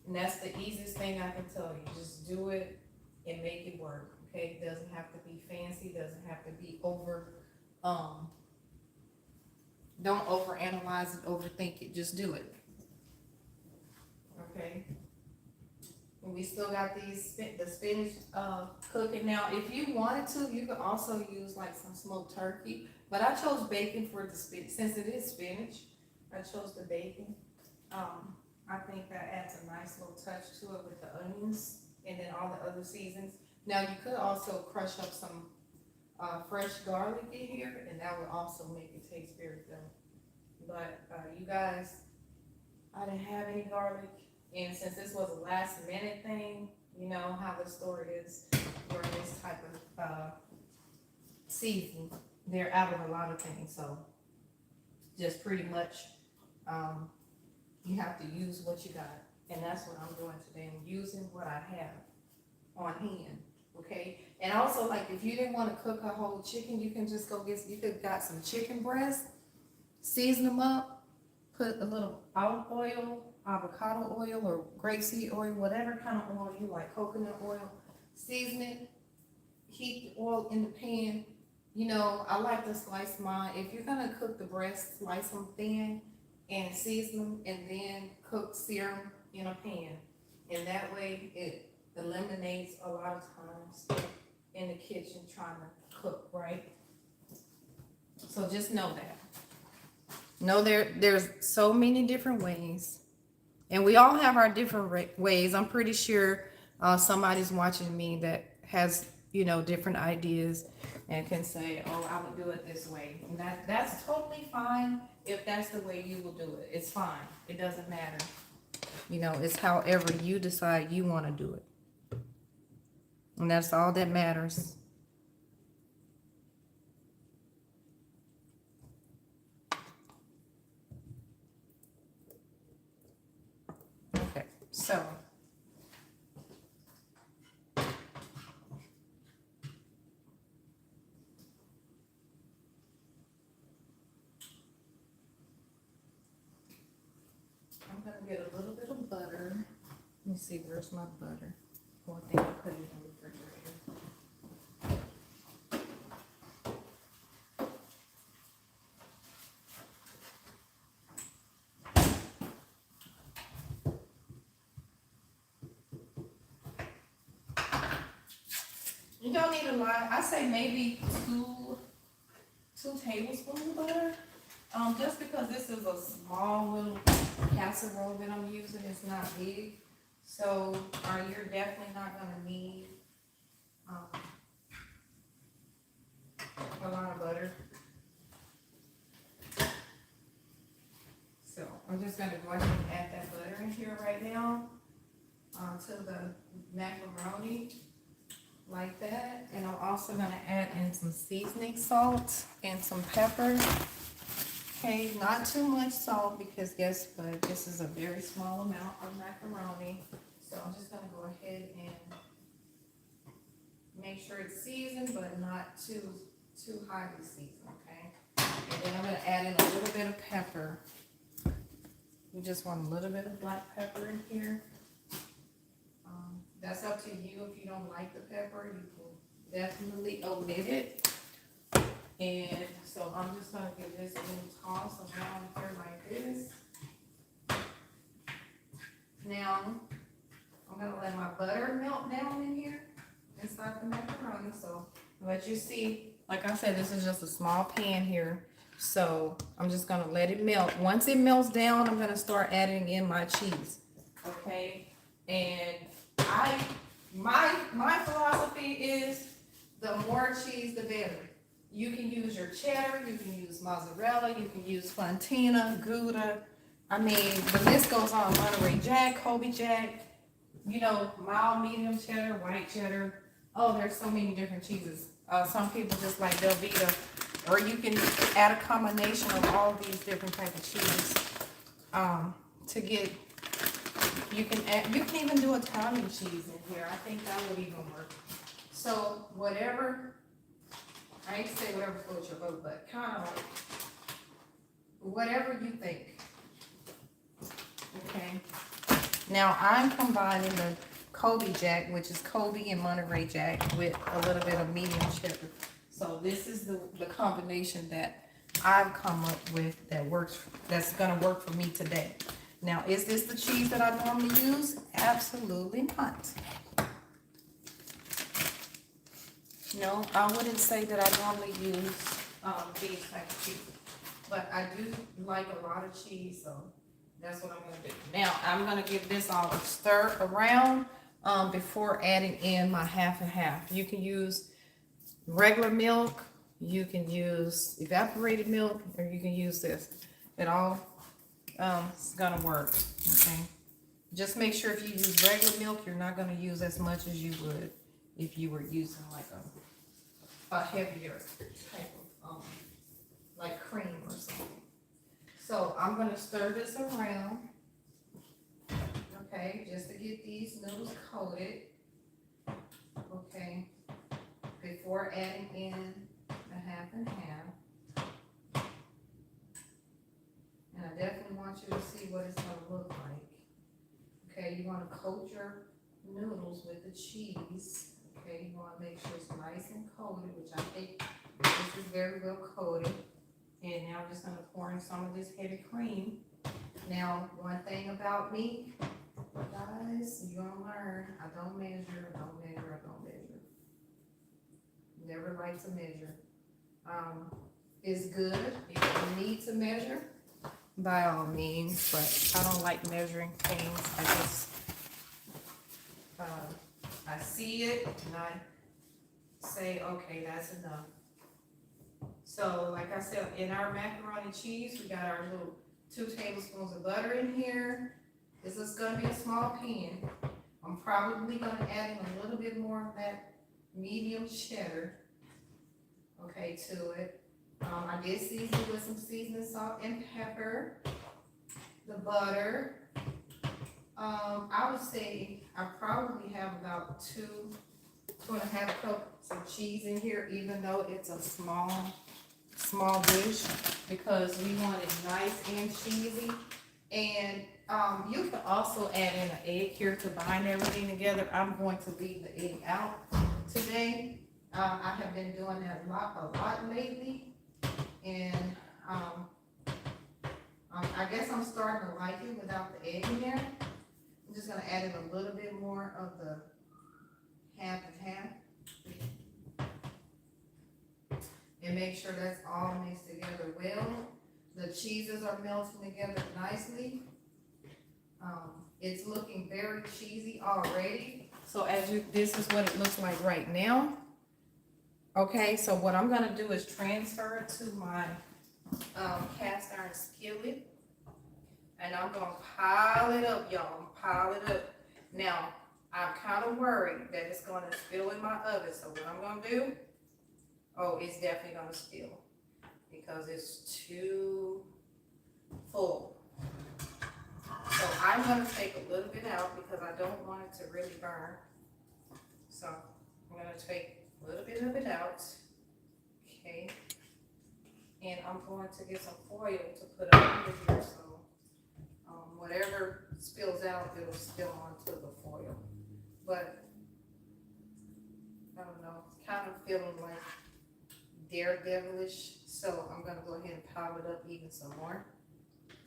And that's the easiest thing I can tell you. Just do it and make it work, okay? It doesn't have to be fancy, doesn't have to be over, don't overanalyze it, overthink it, just do it. Okay. And we still got the spinach cooking. Now, if you wanted to, you could also use like some smoked turkey. But I chose bacon for the spinach. Since it is spinach, I chose the bacon. I think that adds a nice little touch to it with the onions and then all the other seasons. Now, you could also crush up some fresh garlic in here, and that would also make it taste very good. But you guys, I didn't have any garlic, and since this was a last minute thing, you know how the store is during this type of season. They're out of a lot of things, so just pretty much you have to use what you got, and that's what I'm doing today. I'm using what I have on hand, okay? And also, like, if you didn't want to cook a whole chicken, you can just go get, you could got some chicken breast, season them up, put a little olive oil, avocado oil, or grapeseed oil, whatever kind of oil you like, coconut oil, season it, heat the oil in the pan. You know, I like to slice mine. If you're gonna cook the breast, slice them thin and season them, and then sear them in a pan. And that way it eliminates a lot of times in the kitchen trying to cook, right? So just know that. Know there's so many different ways, and we all have our different ways. I'm pretty sure somebody's watching me that has, you know, different ideas and can say, oh, I would do it this way. And that's totally fine if that's the way you will do it. It's fine. It doesn't matter. You know, it's however you decide you want to do it. And that's all that matters. Okay, so I'm gonna get a little bit of butter. Let me see, where's my butter? Oh, I think I put it in the refrigerator. You don't need a lot. I say maybe two tablespoons of butter. Just because this is a small little casserole that I'm using, it's not big. So you're definitely not gonna need a lot of butter. So I'm just gonna go ahead and add that butter in here right now, to the macaroni, like that. And I'm also gonna add in some seasoning salt and some pepper. Okay, not too much salt because guess what? This is a very small amount of macaroni. So I'm just gonna go ahead and make sure it's seasoned, but not too highly seasoned, okay? And then I'm gonna add in a little bit of pepper. You just want a little bit of black pepper in here. That's up to you. If you don't like the pepper, you can definitely omit it. And so I'm just gonna give this a little toss around here like this. Now, I'm gonna let my butter melt down in here inside the macaroni. So, but you see, like I said, this is just a small pan here. So I'm just gonna let it melt. Once it melts down, I'm gonna start adding in my cheese. Okay, and my philosophy is the more cheese, the better. You can use your cheddar, you can use mozzarella, you can use Fontina, Gouda. I mean, the list goes on. Monterey Jack, Colby Jack, you know, mild, medium cheddar, white cheddar. Oh, there's so many different cheeses. Some people just like Velveeta, or you can add a combination of all these different types of cheese to get. You can even do Italian cheese in here. I think that would even work. So whatever, I ain't say whatever floats your boat, but kind of like whatever you think. Okay. Now I'm combining the Colby Jack, which is Colby and Monterey Jack, with a little bit of medium cheddar. So this is the combination that I've come up with that's gonna work for me today. Now, is this the cheese that I normally use? Absolutely not. No, I wouldn't say that I normally use these type of cheese, but I do like a lot of cheese, so that's what I'm gonna do. Now, I'm gonna give this all a stir around before adding in my half and half. You can use regular milk, you can use evaporated milk, or you can use this. It all it's gonna work. Okay, just make sure if you use regular milk, you're not gonna use as much as you would if you were using like a heavier type of like cream or something. So I'm gonna stir this around, okay, just to get these noodles coated, okay, before adding in the half and half. And I definitely want you to see what it's gonna look like. Okay, you wanna coat your noodles with the cheese. Okay, you wanna make sure it's nice and coated, which I think this is very well coated. And now I'm just gonna pour in some of this heavy cream. Now, one thing about me, guys, you're gonna learn, I don't measure. Never like to measure. It's good if you need to measure, by all means, but I don't like measuring things. I just, I see it and I say, okay, that's enough. So, like I said, in our macaroni cheese, we got our little 2 tablespoons of butter in here. This is gonna be a small pan. I'm probably gonna add in a little bit more of that medium cheddar, okay, to it. I did season it with some seasoning salt and pepper. The butter, I would say I probably have about 2.5 cups of cheese in here, even though it's a small dish, because we want it nice and cheesy. And you can also add in an egg here to bind everything together. I'm going to leave the egg out today. I have been doing that a lot lately, and I guess I'm starting to like it without the egg in there. I'm just gonna add in a little bit more of the half and half, and make sure that's all mixed together well. The cheeses are melting together nicely. It's looking very cheesy already. So this is what it looks like right now. Okay, so what I'm gonna do is transfer it to my cast iron skillet. And I'm gonna pile it up, y'all. Pile it up. Now, I'm kind of worried that it's gonna spill in my oven. So what I'm gonna do, oh, it's definitely gonna spill because it's too full. So I'm gonna take a little bit out because I don't want it to really burn. So I'm gonna take a little bit of it out, okay? And I'm going to get some foil to put under here so whatever spills out, it'll spill onto the foil. But I don't know, it's kind of feeling like daredevilish, so I'm gonna go ahead and pile it up even some more.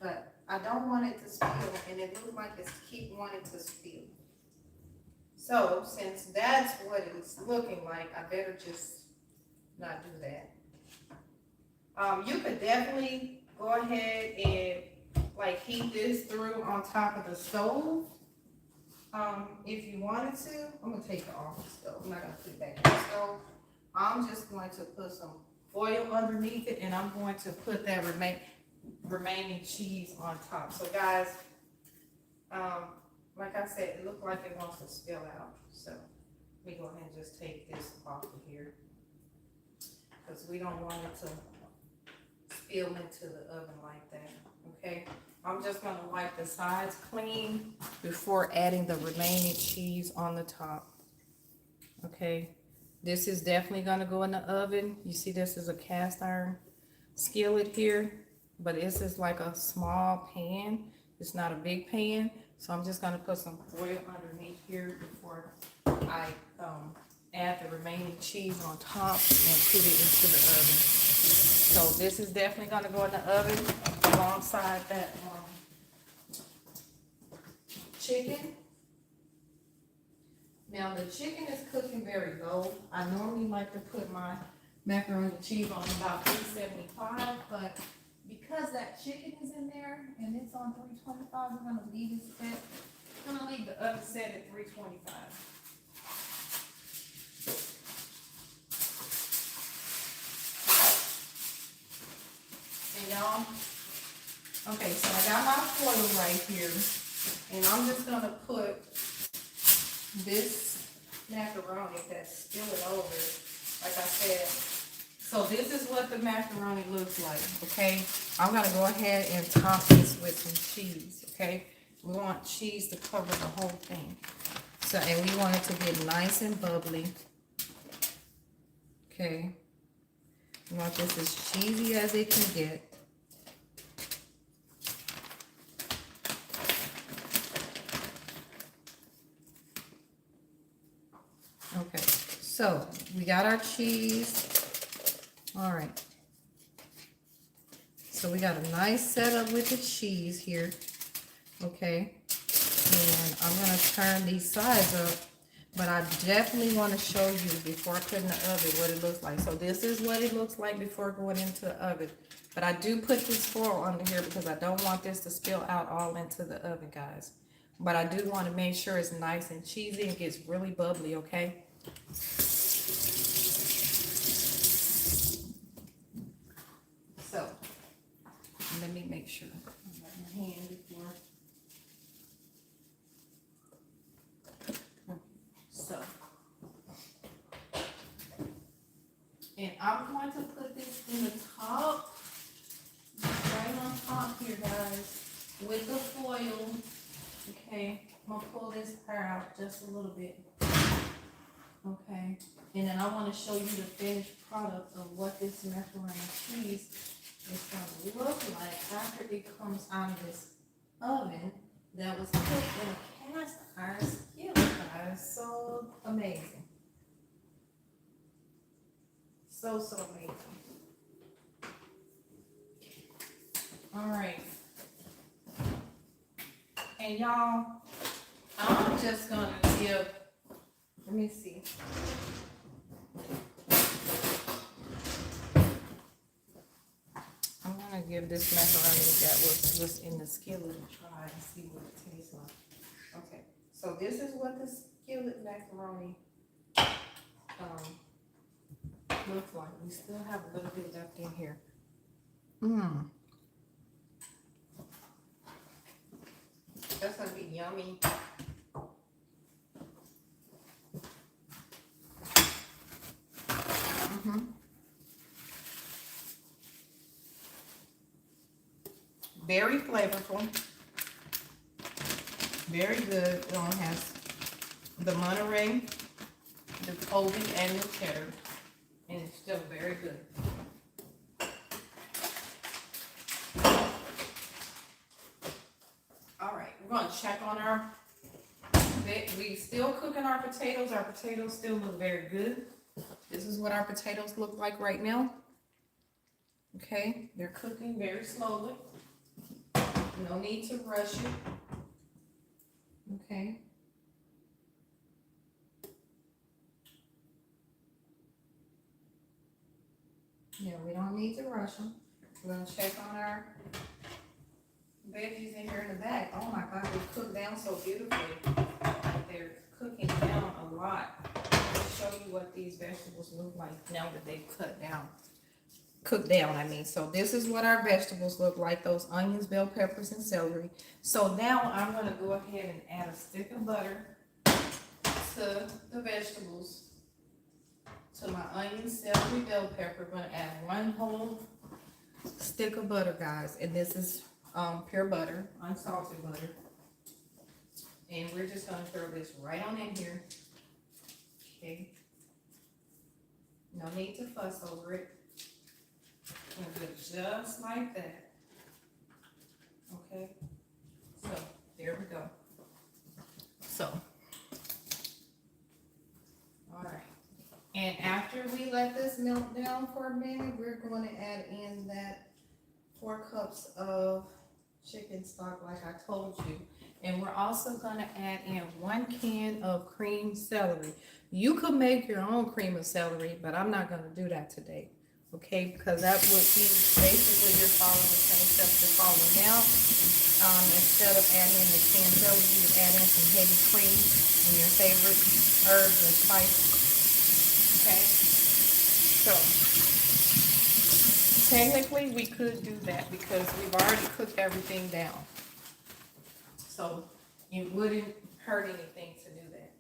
But I don't want it to spill, and it looks like it's keep wanting to spill. So since that's what it's looking like, I better just not do that. You could definitely go ahead and like heat this through on top of the stove. If you wanted to, I'm gonna take it off the stove. I'm not gonna put it back in the stove. I'm just going to put some foil underneath it, and I'm going to put that remaining cheese on top. So guys, like I said, it looked like it wants to spill out. So let me go ahead and just take this off of here because we don't want it to spill into the oven like that. Okay, I'm just gonna wipe the sides clean before adding the remaining cheese on the top. Okay, this is definitely gonna go in the oven. You see this is a cast iron skillet here, but this is like a small pan. It's not a big pan. So I'm just gonna put some foil underneath here before I add the remaining cheese on top and put it into the oven. So this is definitely gonna go in the oven alongside that chicken. Now the chicken is cooking very low. I normally like to put my macaroni and cheese on about 375, but because that chicken is in there and it's on 325, we're gonna leave it set. I'm gonna leave the oven set at 325. And y'all, okay, so I got my foil right here, and I'm just gonna put this macaroni that's spilling over, like I said. So this is what the macaroni looks like, okay? I'm gonna go ahead and top this with some cheese, okay? We want cheese to cover the whole thing. So, and we want it to get nice and bubbly, okay? We want this as cheesy as it can get. Okay, so we got our cheese. All right. So we got a nice setup with the cheese here. Okay. And I'm going to turn these sides up, but I definitely want to show you before I put in the oven what it looks like. So this is what it looks like before going into the oven. But I do put this foil under here because I don't want this to spill out all into the oven, guys. But I do want to make sure it's nice and cheesy and gets really bubbly, okay? So, let me make sure I got my hand before. So, and I'm going to put this in the top, right on top here, guys, with the foil. Okay, I'm gonna pull this part out just a little bit. Okay, and then I want to show you the finished product of what this macaroni and cheese is going to look like after it comes out of this oven that was cooked in a cast iron skillet, guys. So amazing. So amazing. All right. And y'all, I'm just going to give, let me see. I'm going to give this macaroni that was just in the skillet a try and see what it tastes like. Okay, so this is what the skillet macaroni looks like. We still have a little bit left in here. That's gonna be yummy. Very flavorful. Very good. It has the Monterey, the Colby, and the cheddar. And it's still very good. All right, we're gonna check on our, we still cooking our potatoes. Our potatoes still look very good. This is what our potatoes look like right now. Okay, they're cooking very slowly. No need to rush it. Okay. Yeah, we don't need to rush them. We're gonna check on our veggies in here in the back. Oh my God, they cook down so beautifully. They're cooking down a lot. I'll show you what these vegetables look like now that they've cooked down, I mean. So this is what our vegetables look like, those onions, bell peppers, and celery. So now I'm gonna go ahead and add a stick of butter to the vegetables, to my onions, celery, bell pepper. I'm gonna add 1 whole stick of butter, guys, and this is pure butter, unsalted butter. And we're just gonna throw this right on in here. Okay. No need to fuss over it. I'm gonna do it just like that. Okay. So there we go. So, all right. And after we let this melt down for a minute, we're going to add in that 4 cups of chicken stock, like I told you. And we're also going to add in 1 can of cream celery. You could make your own cream of celery, but I'm not going to do that today. Okay, because that would be basically you're following the same steps you're following now. Instead of adding in the canned celery, you would add in some heavy cream and your favorite herbs and spices. Okay, so technically we could do that because we've already cooked everything down. So it wouldn't hurt anything to do that.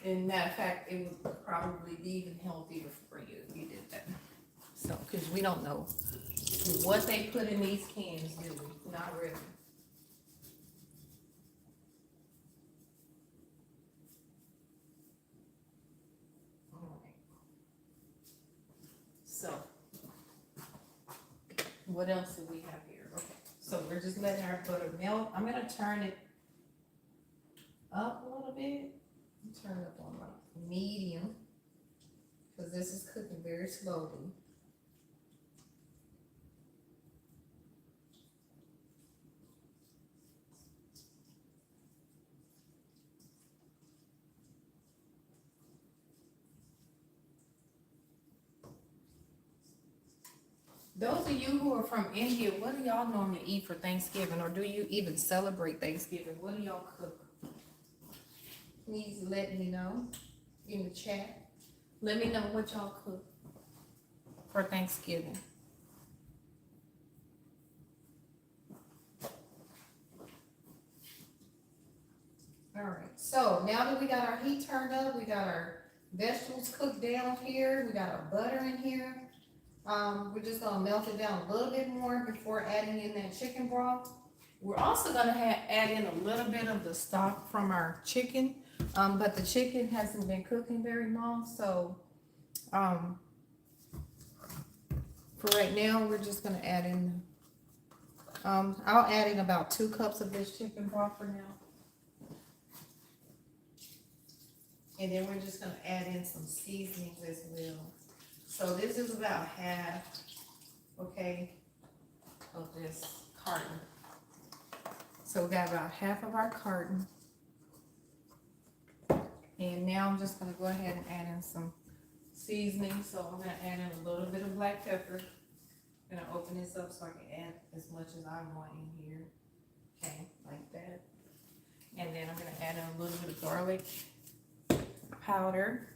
In matter of fact, it would probably be even healthier for you if you did that. So, because we don't know what they put in these cans, do we? Not really. All right. So, what else do we have here? Okay, so we're just letting our butter melt. I'm gonna turn it up a little bit. Turn it up on like medium, because this is cooking very slowly. Those of you who are from India, what do y'all normally eat for Thanksgiving, or do you even celebrate Thanksgiving? What do y'all cook? Please let me know in the chat. Let me know what y'all cook for Thanksgiving. All right, so now that we got our heat turned up, we got our vegetables cooked down here, we got our butter in here. We're just gonna melt it down a little bit more before adding in that chicken broth. We're also gonna add in a little bit of the stock from our chicken. But the chicken hasn't been cooking very long, so for right now, we're just gonna add in, I'll add in about 2 cups of this chicken broth for now. And then we're just gonna add in some seasonings as well. So this is about half, okay, of this carton. So we got about half of our carton. And now I'm just gonna go ahead and add in some seasoning. So I'm gonna add in a little bit of black pepper. I'm gonna open this up so I can add as much as I want in here. Okay, like that. And then I'm gonna add in a little bit of garlic powder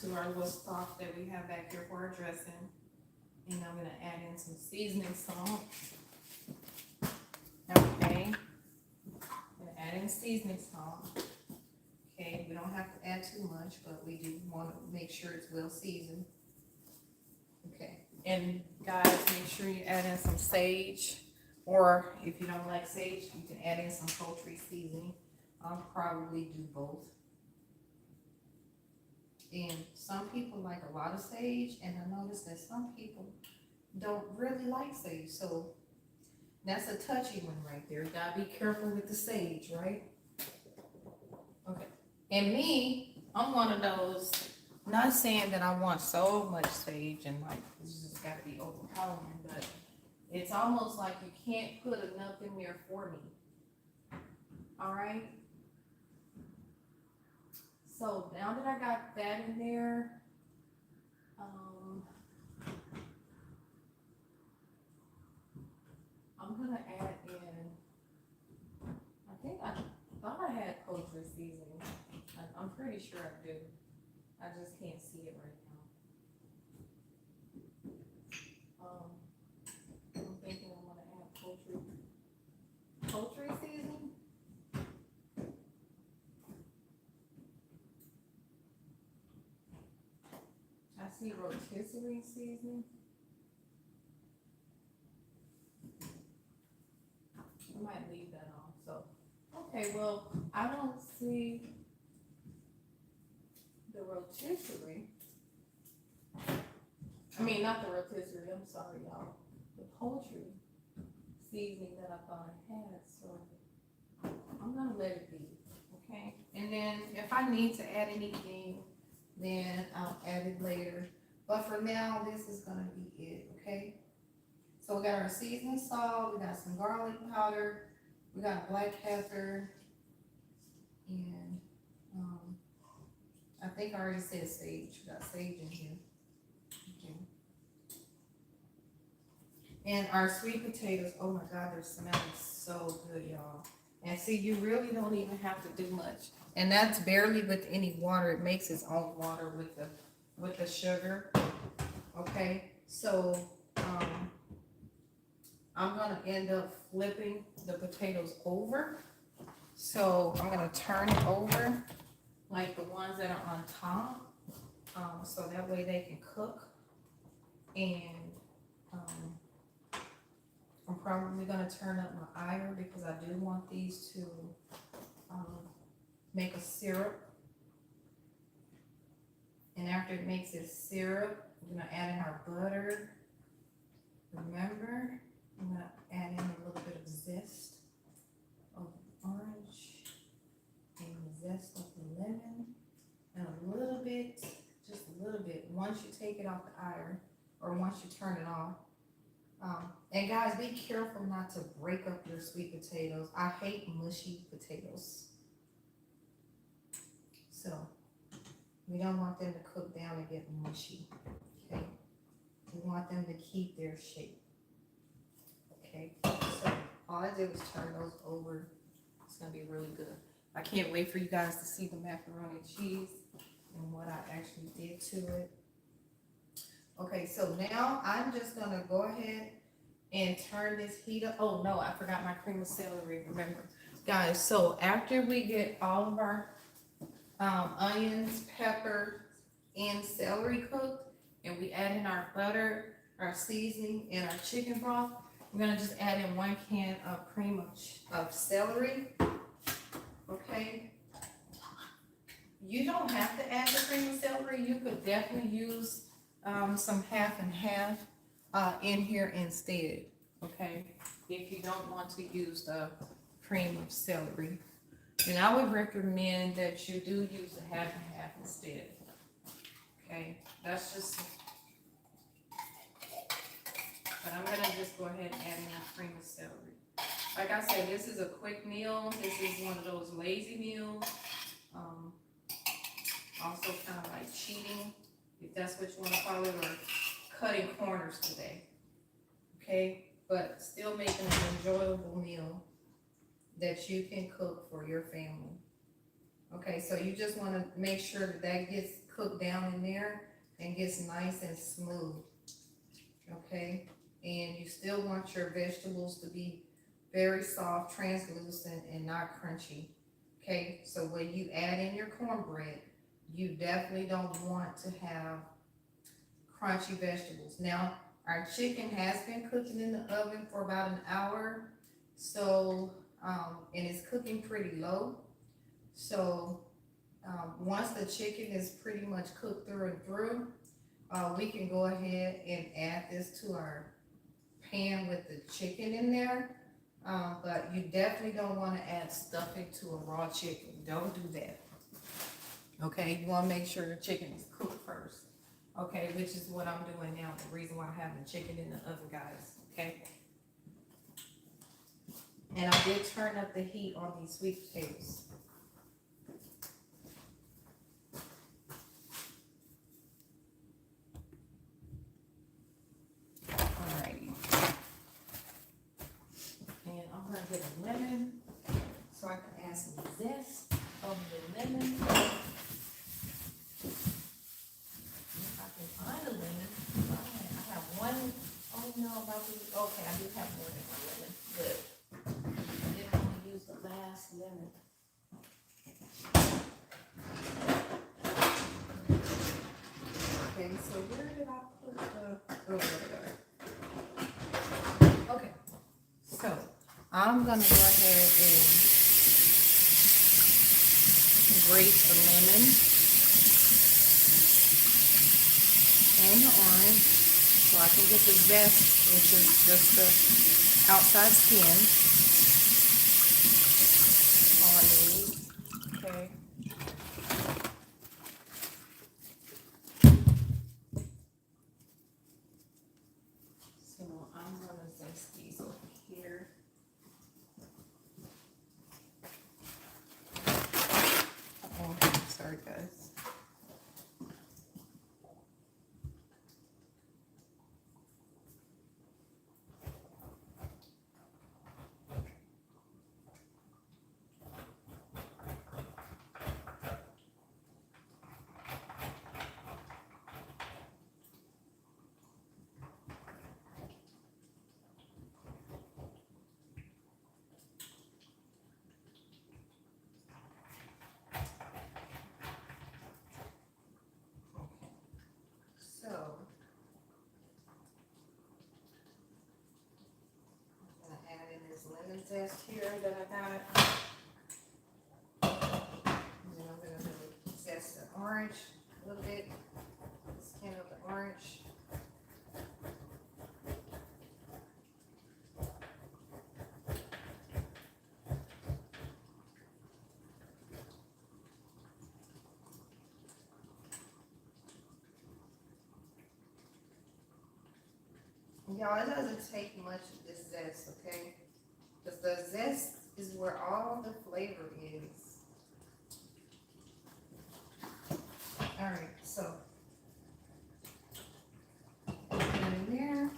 to our little stock that we have back here for our dressing. And I'm gonna add in some seasoning salt. Okay, adding seasoning salt. Okay, we don't have to add too much, but we do want to make sure it's well seasoned. Okay, and guys, make sure you add in some sage, or if you don't like sage, you can add in some poultry seasoning. I'll probably do both. And some people like a lot of sage, and I noticed that some people don't really like sage, so that's a touchy one right there. You gotta be careful with the sage, right? Okay. And me, I'm one of those, not saying that I want so much sage and like it's just gotta be overpowering, but it's almost like you can't put enough in there for me. All right. So now that I got that in there, I'm gonna add in, I thought I had poultry seasoning. I'm pretty sure I do. I just can't see it right now. I'm thinking I'm gonna add poultry seasoning. I see rotisserie seasoning. I might leave that on. So, okay, well, I don't see the rotisserie. I mean, not the rotisserie, I'm sorry, y'all. The poultry seasoning that I thought I had, so I'm gonna let it be, okay? And then if I need to add anything, then I'll add it later. But for now, this is gonna be it, okay? So we got our seasoning salt, we got some garlic powder, we got black pepper, and I think I already said sage. We got sage in here. Okay. And our sweet potatoes, oh my God, they're smelling so good, y'all. And see, you really don't even have to do much. And that's barely with any water. It makes its own water with the sugar. Okay, so I'm gonna end up flipping the potatoes over. So I'm gonna turn it over like the ones that are on top, so that way they can cook. And I'm probably gonna turn up my iron because I do want these to make a syrup. And after it makes its syrup, I'm gonna add in our butter. Remember, I'm gonna add in a little bit of zest of orange and the zest of the lemon, and a little bit, just a little bit, once you take it off the iron, or once you turn it off. And guys, be careful not to break up your sweet potatoes. I hate mushy potatoes. So, we don't want them to cook down and get mushy, okay? We want them to keep their shape, okay? So, all I did was turn those over. It's gonna be really good. I can't wait for you guys to see the macaroni and cheese and what I actually did to it. Okay, so now I'm just gonna go ahead and turn this heat up. Oh no, I forgot my cream of celery, remember. Guys, so after we get all of our onions, pepper, and celery cooked, and we add in our butter, our seasoning, and our chicken broth, we're gonna just add in 1 can of cream of celery, okay? You don't have to add the cream of celery. You could definitely use some half and half in here instead, okay? If you don't want to use the cream of celery. And I would recommend that you do use the half and half instead, okay? That's just, but I'm gonna just go ahead and add in the cream of celery. Like I said, this is a quick meal. This is one of those lazy meals. Also kind of like cheating, if that's what you want to call it, or cutting corners today, okay? But still making an enjoyable meal that you can cook for your family. Okay, so you just want to make sure that that gets cooked down in there and gets nice and smooth, okay? And you still want your vegetables to be very soft, translucent, and not crunchy. Okay, so when you add in your cornbread, you definitely don't want to have crunchy vegetables. Now, our chicken has been cooking in the oven for about an hour, so, and it's cooking pretty low. So, once the chicken is pretty much cooked through and through, we can go ahead and add this to our pan with the chicken in there. But you definitely don't want to add stuffing to a raw chicken. Don't do that. Okay, you want to make sure the chicken is cooked first. Okay, which is what I'm doing now. The reason why I have the chicken in the oven, guys. Okay. And I did turn up the heat on these sweet potatoes. Alrighty. And I'm gonna get a lemon so I can add some zest of the lemon. If I can find a lemon. I have one. Oh no, about to. Okay, I do have more than one lemon. Good. I didn't want to use the last lemon. Okay, so where did I put the? Oh, there. Okay, so I'm gonna go ahead and grate a lemon and the orange so I can get the zest, which is just the outside skin on these. Okay. So I'm gonna zest these over here. Oh, sorry guys. So I'm gonna add in this lemon zest here that I got. And then I'm gonna really zest the orange a little bit, the skin of the orange. Y'all, it doesn't take much of this zest, okay? Because the zest is where all the flavor is. Alright, so put it in there.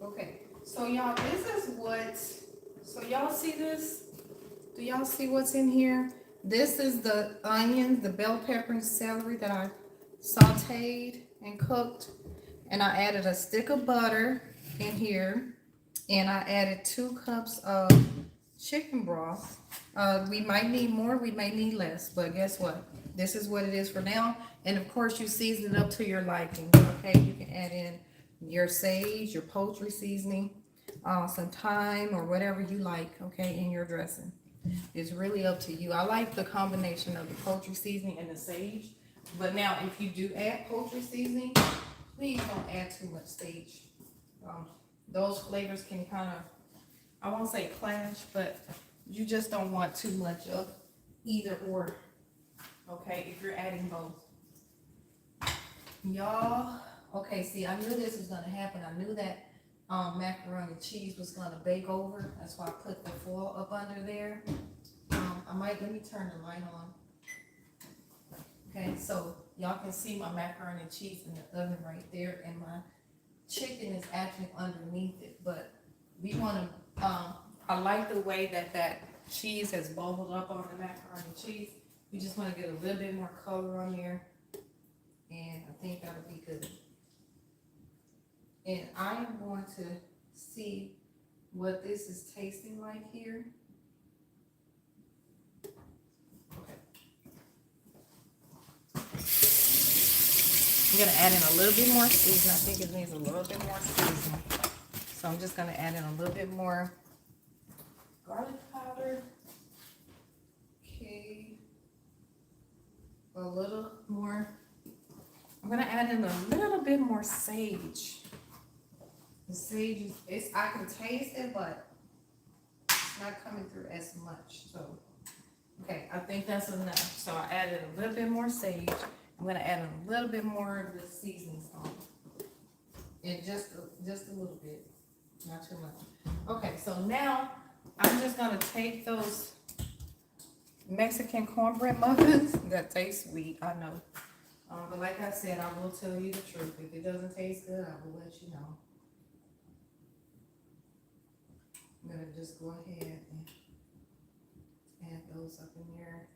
Okay, so y'all, this is what, so y'all see this? Do y'all see what's in here? This is the onions, the bell pepper and celery that I sauteed and cooked. And I added a stick of butter in here. And I added 2 cups of chicken broth. We might need more, we may need less, but guess what? This is what it is for now. And of course you season it up to your liking, okay? You can add in your sage, your poultry seasoning, some thyme or whatever you like, okay, in your dressing. It's really up to you. I like the combination of the poultry seasoning and the sage. But now if you do add poultry seasoning, please don't add too much sage. Those flavors can kind of, I won't say clash, but you just don't want too much of either or, okay, if you're adding both. Y'all, okay, see, I knew this was gonna happen. I knew that macaroni and cheese was gonna bake over. That's why I put the foil up under there. Let me turn the light on. Okay, so y'all can see my macaroni and cheese in the oven right there, and my chicken is actually underneath it, but we want to, I like the way that that cheese has bubbled up on the macaroni and cheese. We just want to get a little bit more color on there, and I think that'll be good. And I am going to see what this is tasting like here. Okay. I'm gonna add in a little bit more seasoning. I think it needs a little bit more seasoning. So I'm just gonna add in a little bit more garlic powder. Okay. A little more. I'm gonna add in a little bit more sage. The sage is, I can taste it, but it's not coming through as much. So, okay, I think that's enough. So I added a little bit more sage. I'm gonna add a little bit more of the seasoning salt. And just a little bit, not too much. Okay, so now I'm just gonna take those Mexican cornbread muffins that taste sweet, I know. But like I said, I will tell you the truth. If it doesn't taste good, I will let you know. I'm gonna just go ahead and add those up in there.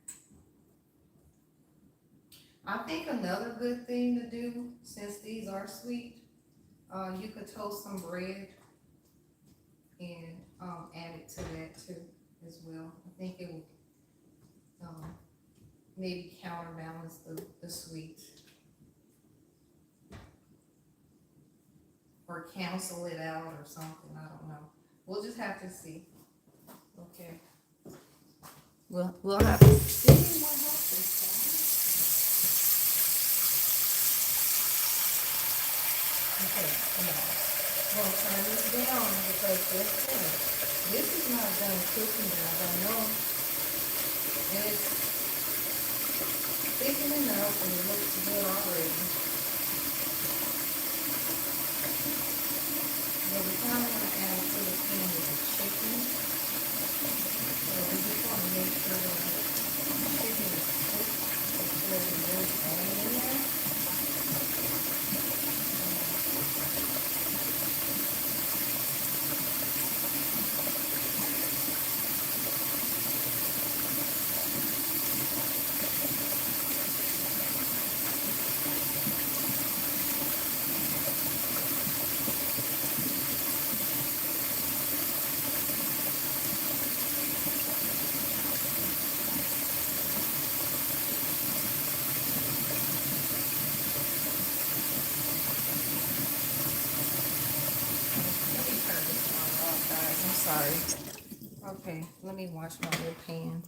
I think another good thing to do, since these are sweet, you could toast some bread and add it to that too as well. I think it will maybe counterbalance the sweet. Or cancel it out or something, I don't know. We'll just have to see. Okay. We'll have to see what happens. Okay, we'll turn this down because this is not done cooking now, I know. And it's thickening up and it looks good already. But we kind of want to add to the pan with the chicken. So we just want to make sure that the chicken is cooked before we really add it in there. Sorry. Okay, let me wash my little pan.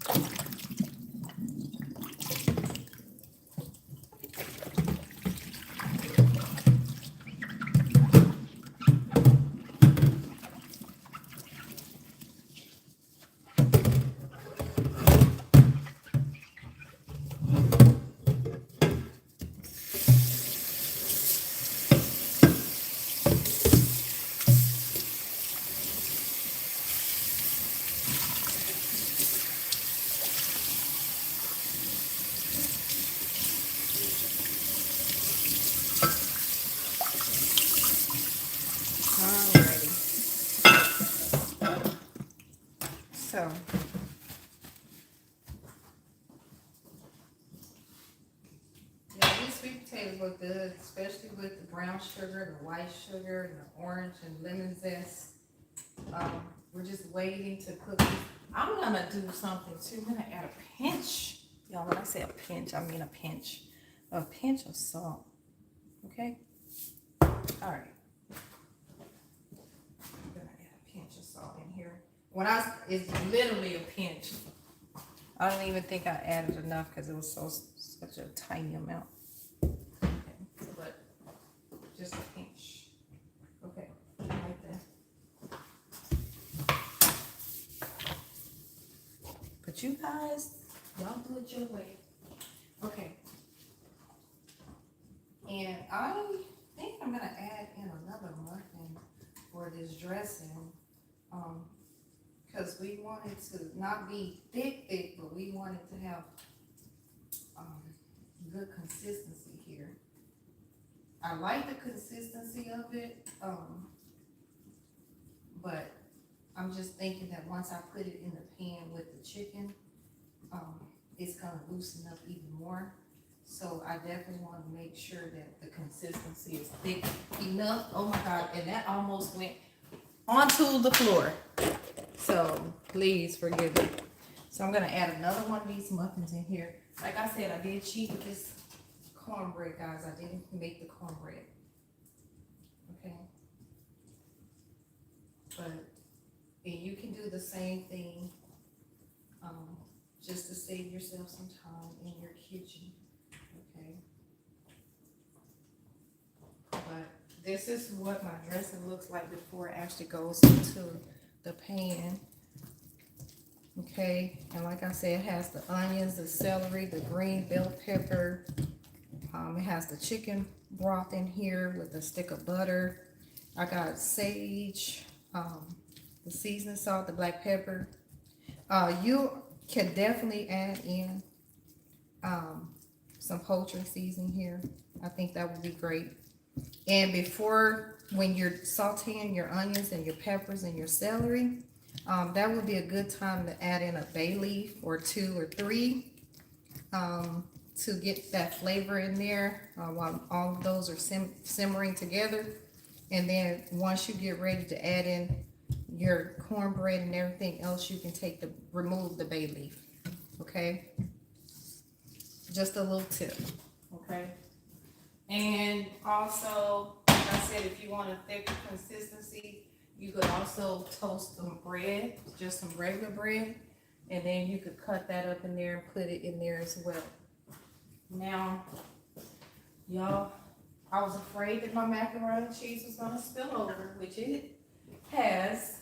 Alrighty. So yeah, these sweet potatoes look good, especially with the brown sugar, the white sugar, and the orange and lemon zest. We're just waiting to cook these. I'm gonna do something too. I'm gonna add a pinch. Y'all, when I say a pinch, I mean a pinch. A pinch of salt. Okay? Alright. In here. It's literally a pinch. I don't even think I added enough because it was such a tiny amount. Okay, but just a pinch. Okay, like that. But you guys, y'all do it your way. Okay. And I think I'm gonna add in another muffin for this dressing. Because we want it to not be thick, but we want it to have good consistency here. I like the consistency of it, but I'm just thinking that once I put it in the pan with the chicken, it's gonna loosen up even more. So I definitely wanna make sure that the consistency is thick enough. Oh my God, and that almost went onto the floor. So please forgive me. So I'm gonna add another one of these muffins in here. Like I said, I did cheat with this cornbread, guys. I didn't make the cornbread. Okay. But and you can do the same thing, just to save yourself some time in your kitchen. Okay. But this is what my dressing looks like before it actually goes into the pan. Okay, and like I said, it has the onions, the celery, the green bell pepper. It has the chicken broth in here with a stick of butter. I got sage, the seasoning salt, the black pepper. You can definitely add in some poultry seasoning here. I think that would be great. And before, when you're sauteing your onions and your peppers and your celery, that would be a good time to add in a bay leaf or 2 or 3 to get that flavor in there while all of those are simmering together. And then once you get ready to add in your cornbread and everything else, you can remove the bay leaf. Okay, just a little tip. Okay, and also, like I said, if you want a thicker consistency, you could also toast some bread, just some regular bread, and then you could cut that up in there and put it in there as well. Now, y'all, I was afraid that my macaroni and cheese was gonna spill over, which it has.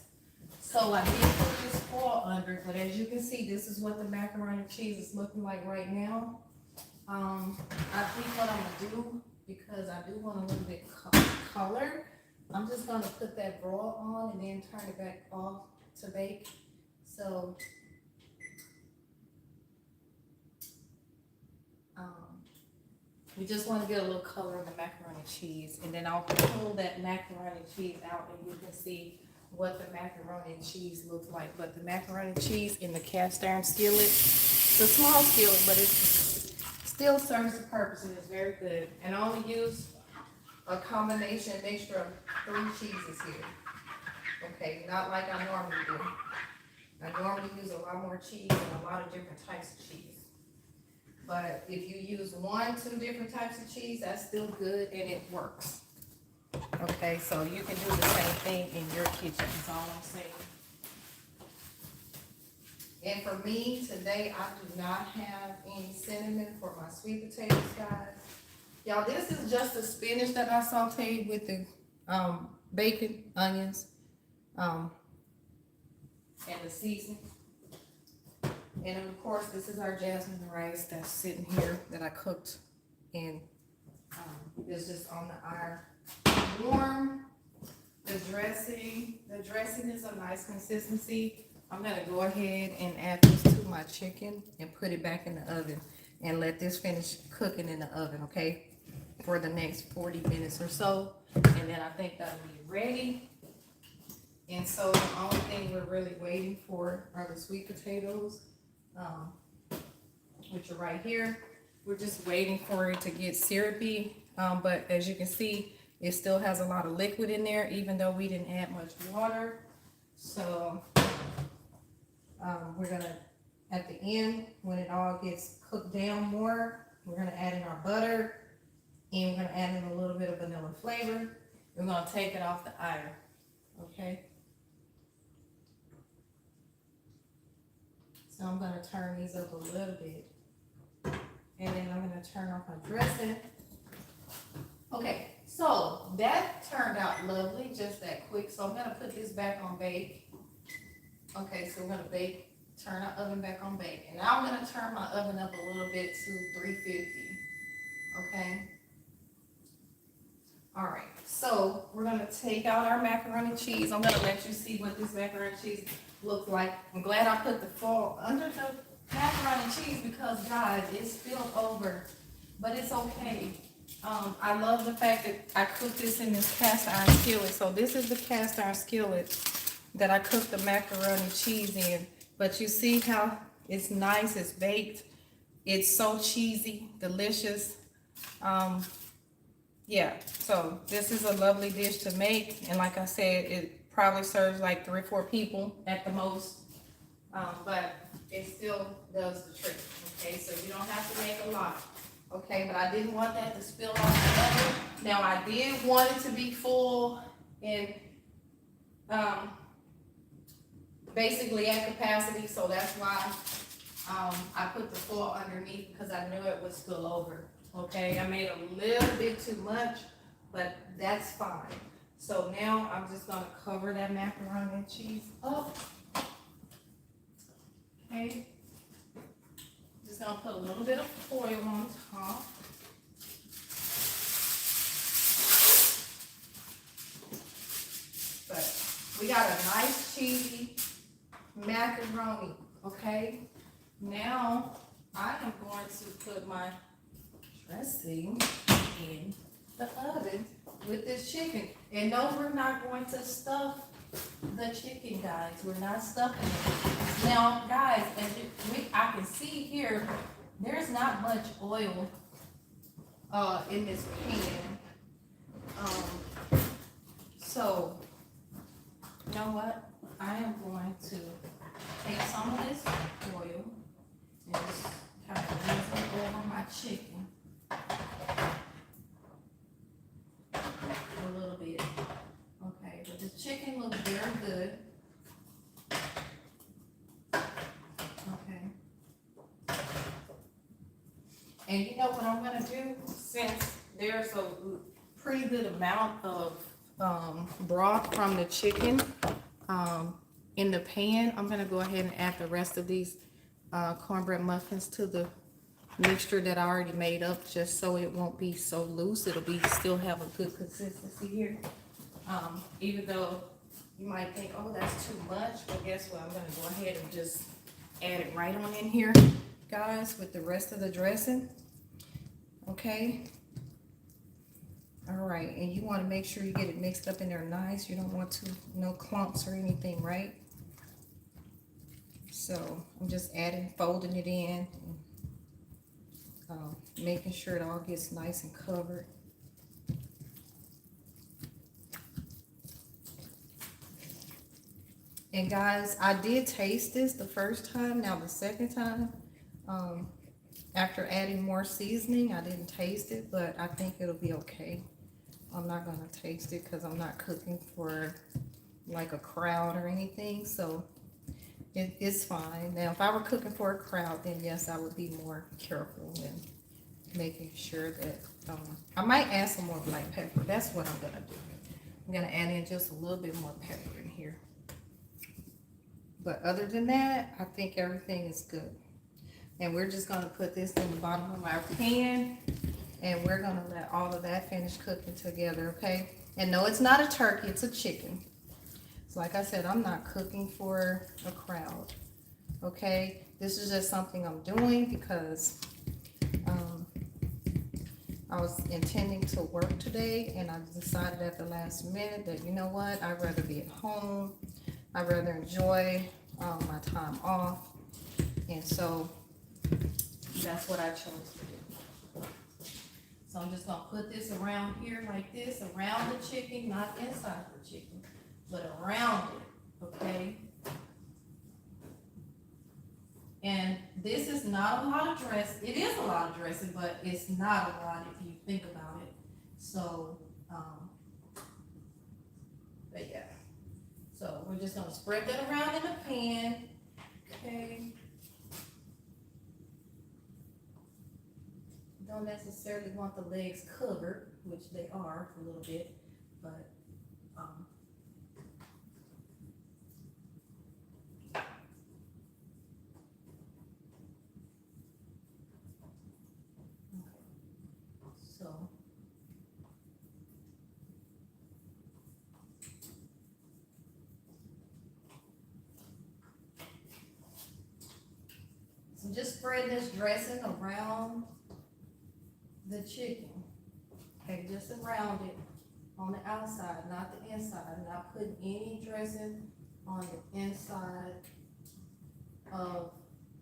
So I did put this foil under it, but as you can see, this is what the macaroni and cheese is looking like right now. I think what I'm gonna do, because I do want a little bit color, I'm just gonna put that broil on and then turn it back off to bake. So, we just want to get a little color in the macaroni and cheese, and then I'll pull that macaroni and cheese out and you can see what the macaroni and cheese looks like. But the macaroni and cheese in the cast iron skillet, it's a small skillet, but it still serves the purpose and it's very good. And I only use a mixture of 3 cheeses here. Okay, not like I normally do. I normally use a lot more cheese and a lot of different types of cheese. But if you use 1, 2 different types of cheese, that's still good and it works. Okay, so you can do the same thing in your kitchen, is all I'm saying. And for me, today, I do not have any cinnamon for my sweet potatoes, guys. Y'all, this is just the spinach that I sauteed with the bacon, onions, and the seasoning. And of course, this is our jasmine rice that's sitting here that I cooked, and it's just on the iron. Warm. The dressing is a nice consistency. I'm gonna go ahead and add this to my chicken and put it back in the oven and let this finish cooking in the oven, okay, for the next 40 minutes or so. And then I think that'll be ready. And so the only thing we're really waiting for are the sweet potatoes, which are right here. We're just waiting for it to get syrupy, but as you can see, it still has a lot of liquid in there, even though we didn't add much water. So we're gonna, at the end, when it all gets cooked down more, we're gonna add in our butter, and we're gonna add in a little bit of vanilla flavor. We're gonna take it off the iron, okay? So I'm gonna turn these up a little bit, and then I'm gonna turn off my dressing. Okay, so that turned out lovely, just that quick. So I'm gonna put this back on bake. Okay, so we're gonna bake, turn our oven back on bake. And now I'm gonna turn my oven up a little bit to 350, okay? All right, so we're gonna take out our macaroni and cheese. I'm gonna let you see what this macaroni and cheese looks like. I'm glad I put the foil under the macaroni and cheese because, guys, it spilled over, but it's okay. I love the fact that I cooked this in this cast iron skillet. So this is the cast iron skillet that I cooked the macaroni cheese in. But you see how it's nice, it's baked. It's so cheesy, delicious. Yeah, so this is a lovely dish to make. And like I said, it probably serves like 3 or 4 people at the most. But it still does the trick, okay? So you don't have to make a lot. Okay, but I didn't want that to spill off the oven. Now I did want it to be full and basically at capacity, so that's why I put the foil underneath because I knew it would spill over. Okay, I made a little bit too much, but that's fine. So now I'm just gonna cover that macaroni and cheese up. Okay. Just gonna put a little bit of foil on top. But we got a nice cheesy macaroni, okay? Now I am going to put my dressing in the oven with this chicken. And no, we're not going to stuff the chicken, guys. We're not stuffing it. Now, guys, as I can see here, there's not much oil in this pan. So, you know what? I am going to take some of this oil and just kind of drizzle it over my chicken. A little bit. Okay, but the chicken looks very good. Okay. And you know what I'm gonna do? Since there's a pretty good amount of broth from the chicken in the pan, I'm gonna go ahead and add the rest of these cornbread muffins to the mixture that I already made up, just so it won't be so loose. It'll be still have a good consistency here. Even though you might think, oh, that's too much, but guess what? I'm gonna go ahead and just add it right on in here, guys, with the rest of the dressing. Okay. All right, and you want to make sure you get it mixed up in there nice. You don't want no clumps or anything, right? So I'm just folding it in, and, making sure it all gets nice and covered. And guys, I did taste this the first time. Now the second time, after adding more seasoning, I didn't taste it, but I think it'll be okay. I'm not gonna taste it because I'm not cooking for like a crowd or anything, so it's fine. Now, if I were cooking for a crowd, then yes, I would be more careful and making sure that I might add some more black pepper. That's what I'm gonna do. I'm gonna add in just a little bit more pepper in here. But other than that, I think everything is good. And we're just gonna put this in the bottom of our pan, and we're gonna let all of that finish cooking together, okay? And no, it's not a turkey, it's a chicken. So like I said, I'm not cooking for a crowd, okay? This is just something I'm doing because I was intending to work today, and I decided at the last minute that, you know what, I'd rather be at home. I'd rather enjoy my time off. And so that's what I chose to do. So I'm just gonna put this around here like this, around the chicken, not inside the chicken, but around it, okay? And this is not a lot of dress. It is a lot of dressing, but it's not a lot if you think about it. So, but yeah. So we're just gonna spread that around in the pan, okay? Don't necessarily want the legs covered, which they are a little bit, but so just spread this dressing around the chicken, okay, just around it on the outside, not the inside, not putting any dressing on the inside of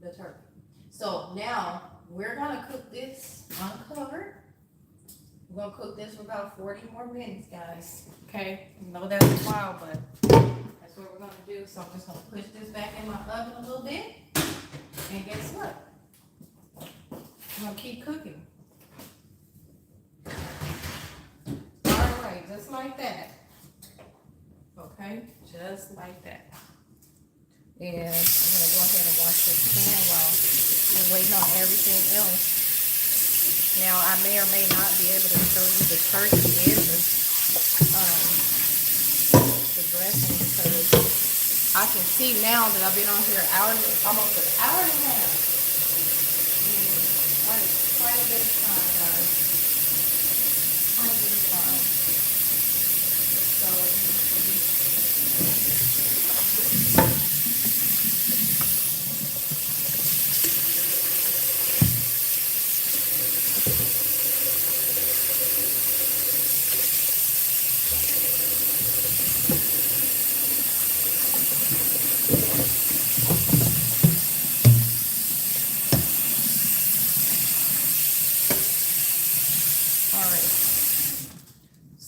the turkey. So now we're gonna cook this uncovered. We're gonna cook this for about 40 more minutes, guys. Okay, I know that's a while, but that's what we're gonna do. So I'm just gonna push this back in my oven a little bit. And guess what? I'm gonna keep cooking. Alright, just like that. Okay, just like that. And I'm gonna go ahead and wash this pan while we're waiting on everything else. Now I may or may not be able to show you the turkey and the dressing because I can see now that I've been on here almost an hour and a half. And that is quite a bit of time, guys. Quite a bit of time. So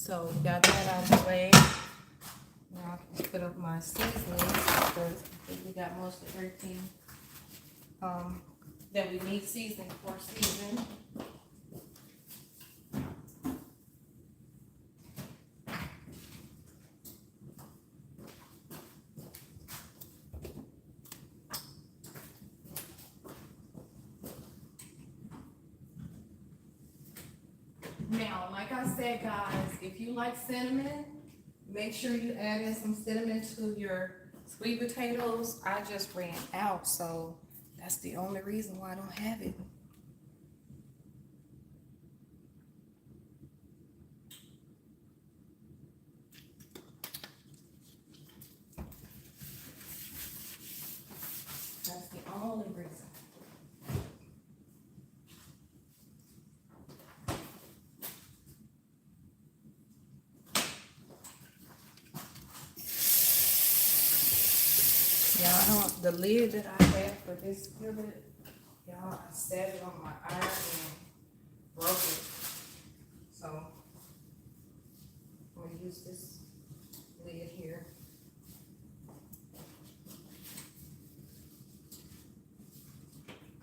So got that out of the way. Now I can put up my seasonings because I think we got most of everything that we need seasoning for season. Now, like I said, guys, if you like cinnamon, make sure you add in some cinnamon to your sweet potatoes. I just ran out, so that's the only reason why I don't have it. That's the only reason. Y'all, the lid that I had for this skillet, y'all, I set it on my iron and broke it. So, I'm gonna use this lid here.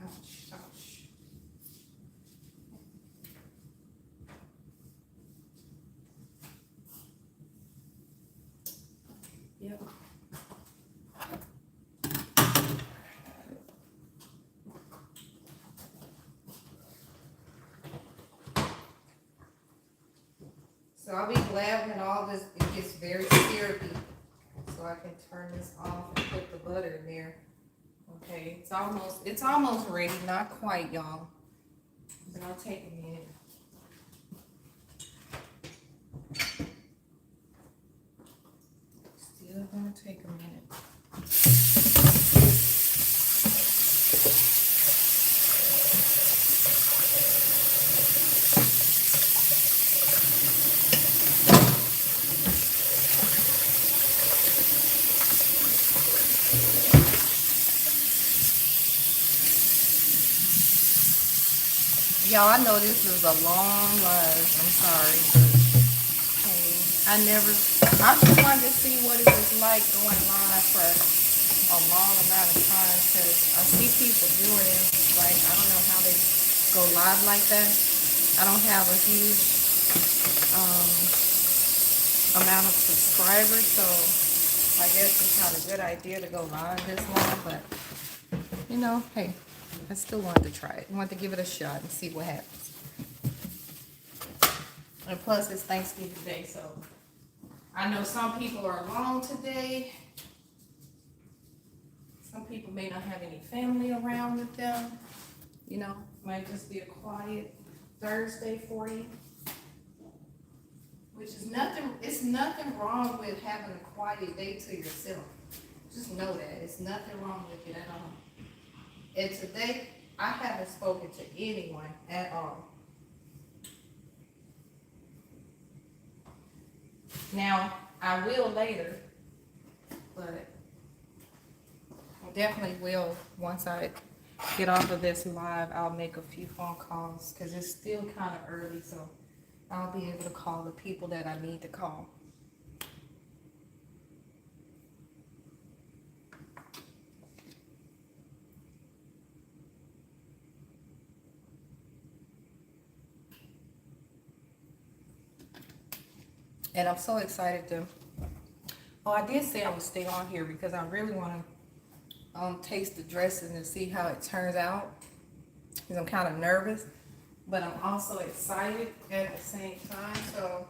Ouch, ouch. Yep. So I'll be glad when all this, it gets very syrupy. So I can turn this off and put the butter in there. Okay, it's almost ready. Not quite, y'all. It's gonna take a minute. Still gonna take a minute. Y'all, I know this is a long live. I'm sorry, but hey, I just wanted to see what it was like going live for a long amount of time because I see people doing it. Like, I don't know how they go live like that. I don't have a huge amount of subscribers, so I guess it's not a good idea to go live this long, but you know, hey, I still wanted to try it. I wanted to give it a shot and see what happens. And plus, it's Thanksgiving Day, so I know some people are alone today. Some people may not have any family around with them. You know, might just be a quiet Thursday for you. Which is nothing, it's nothing wrong with having a quiet day to yourself. Just know that. It's nothing wrong with it at all. And today, I haven't spoken to anyone at all. Now, I will later, but I definitely will once I get off of this live. I'll make a few phone calls because it's still kind of early, so I'll be able to call the people that I need to call. And I'm so excited to, oh, I did say I would stay on here because I really want to taste the dressing and see how it turns out. Because I'm kind of nervous, but I'm also excited at the same time. So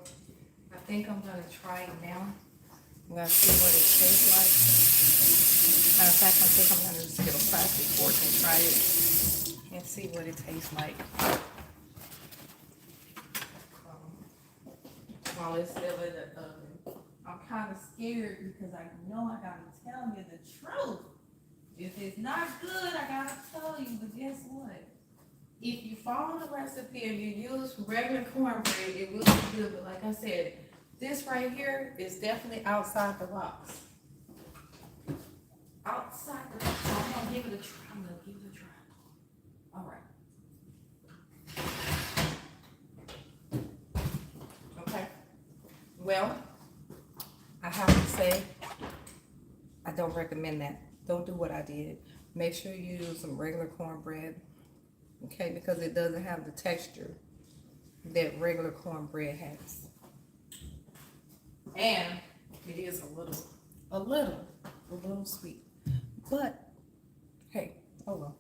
I think I'm going to try it now. I'm going to see what it tastes like. Matter of fact, I think I'm going to just get a plastic fork and try it and see what it tastes like. While it's still in the oven. I'm kind of scared because I know I gotta tell you the truth. If it's not good, I gotta tell you, but guess what? If you follow the recipe and you use regular cornbread, it will be good, but like I said, this right here is definitely outside the box. Outside the box. So I'm gonna give it a try. All right. Well, I have to say, I don't recommend that. Don't do what I did. Make sure you use some regular cornbread, okay? Because it doesn't have the texture that regular cornbread has. And it is a little sweet. But, hey, oh well.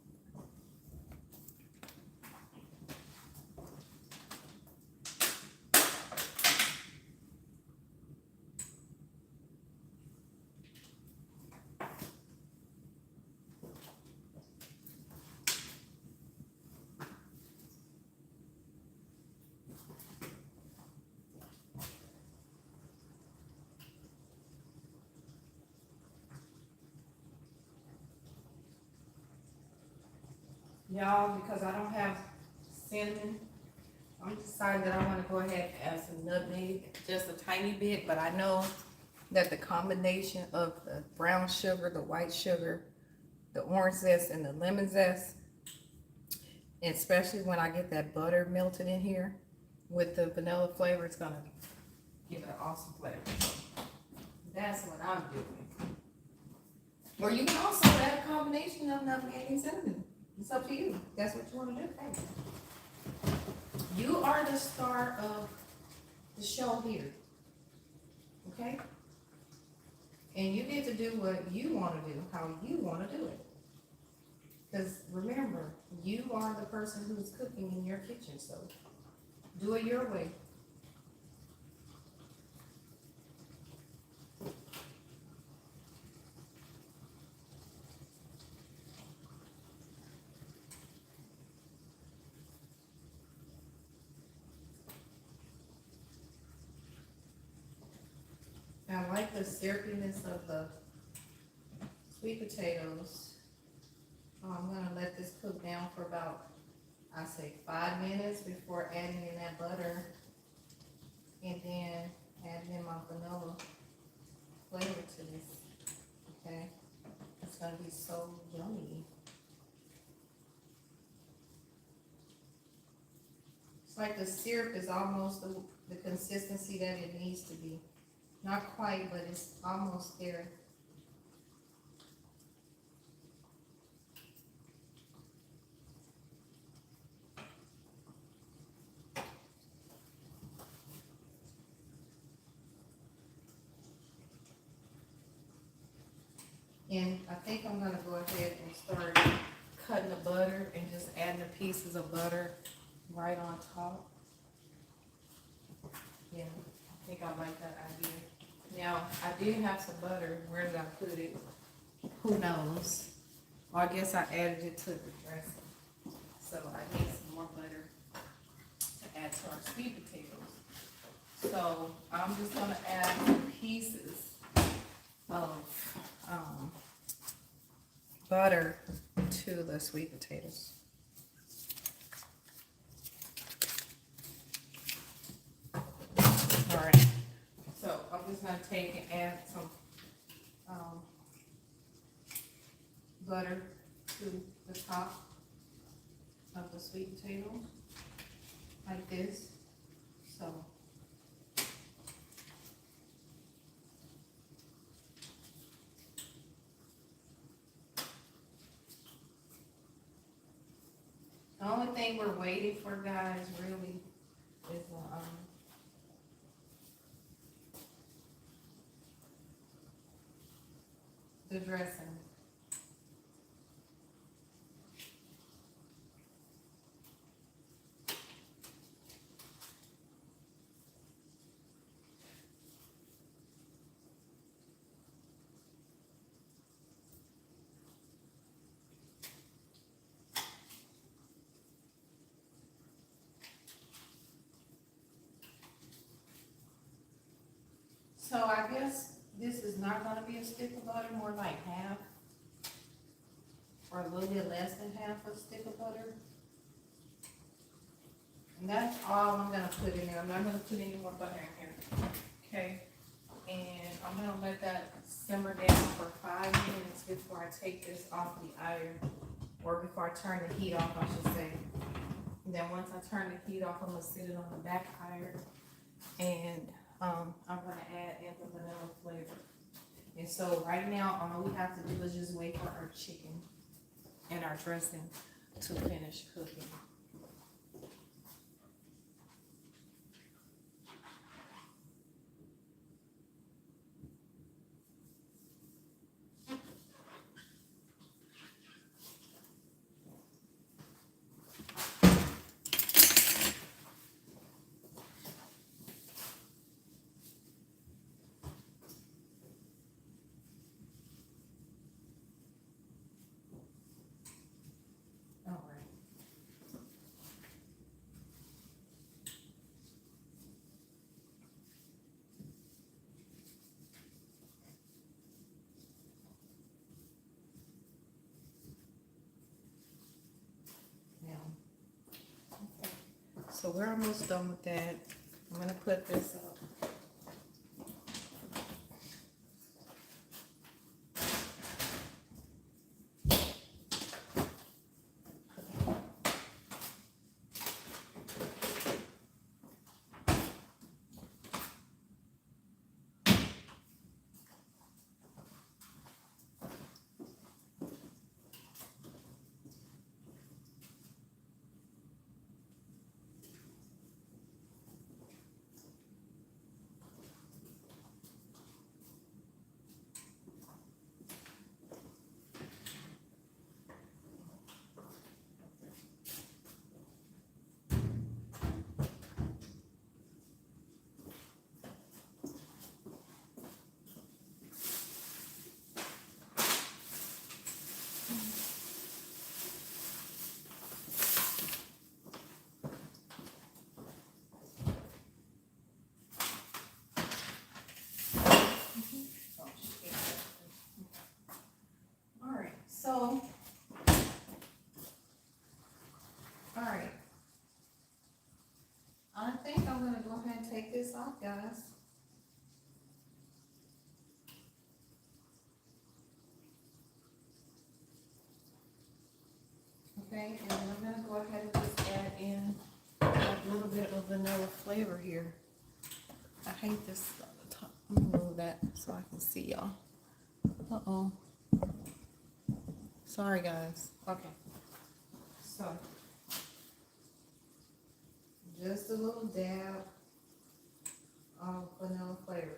Y'all, because I don't have cinnamon, I'm deciding that I want to go ahead and add some nutmeg, just a tiny bit, but I know that the combination of the brown sugar, the white sugar, the orange zest, and the lemon zest, especially when I get that butter melted in here with the vanilla flavor, it's gonna give it an awesome flavor. That's what I'm doing. Or you can also add a combination of nutmeg and cinnamon. It's up to you. That's what you want to do. Hey. You are the star of the show here. Okay? And you get to do what you want to do, how you want to do it. Because remember, you are the person who's cooking in your kitchen, so do it your way. I like the syrupiness of the sweet potatoes. I'm going to let this cook down for about, I say 5 minutes before adding in that butter. And then adding in my vanilla flavor to this. Okay? It's going to be so yummy. It's like the syrup is almost the consistency that it needs to be. Not quite, but it's almost there. And I think I'm gonna go ahead and start cutting the butter and just adding the pieces of butter right on top. Yeah, I think I like that idea. Now, I did have some butter. Where did I put it? Who knows? Well, I guess I added it to the dressing. So I need some more butter to add to our sweet potatoes. So I'm just gonna add some pieces of butter to the sweet potatoes. All right. So I'm just gonna take and add some butter to the top of the sweet potato, like this. So the only thing we're waiting for, guys, really is the dressing. So I guess this is not gonna be a stick of butter, more like half, or a little bit less than half a stick of butter. And that's all I'm gonna put in there. I'm not gonna put any more butter in here. Okay, and I'm gonna let that simmer down for 5 minutes before I take this off the iron, or before I turn the heat off, I should say. And then once I turn the heat off, I'm gonna sit it on the back iron, and I'm gonna add in the vanilla flavor. And so right now, all we have to do is just wait for our chicken and our dressing to finish cooking. So we're almost done with that. I'm gonna put this up. I think I'm gonna go ahead and take this off, guys. Okay, and then I'm gonna go ahead and just add in a little bit of vanilla flavor here. I hate this on the top. I'm gonna move that so I can see y'all. Uh-oh. Sorry, guys. Okay. So, just a little dab of vanilla flavor.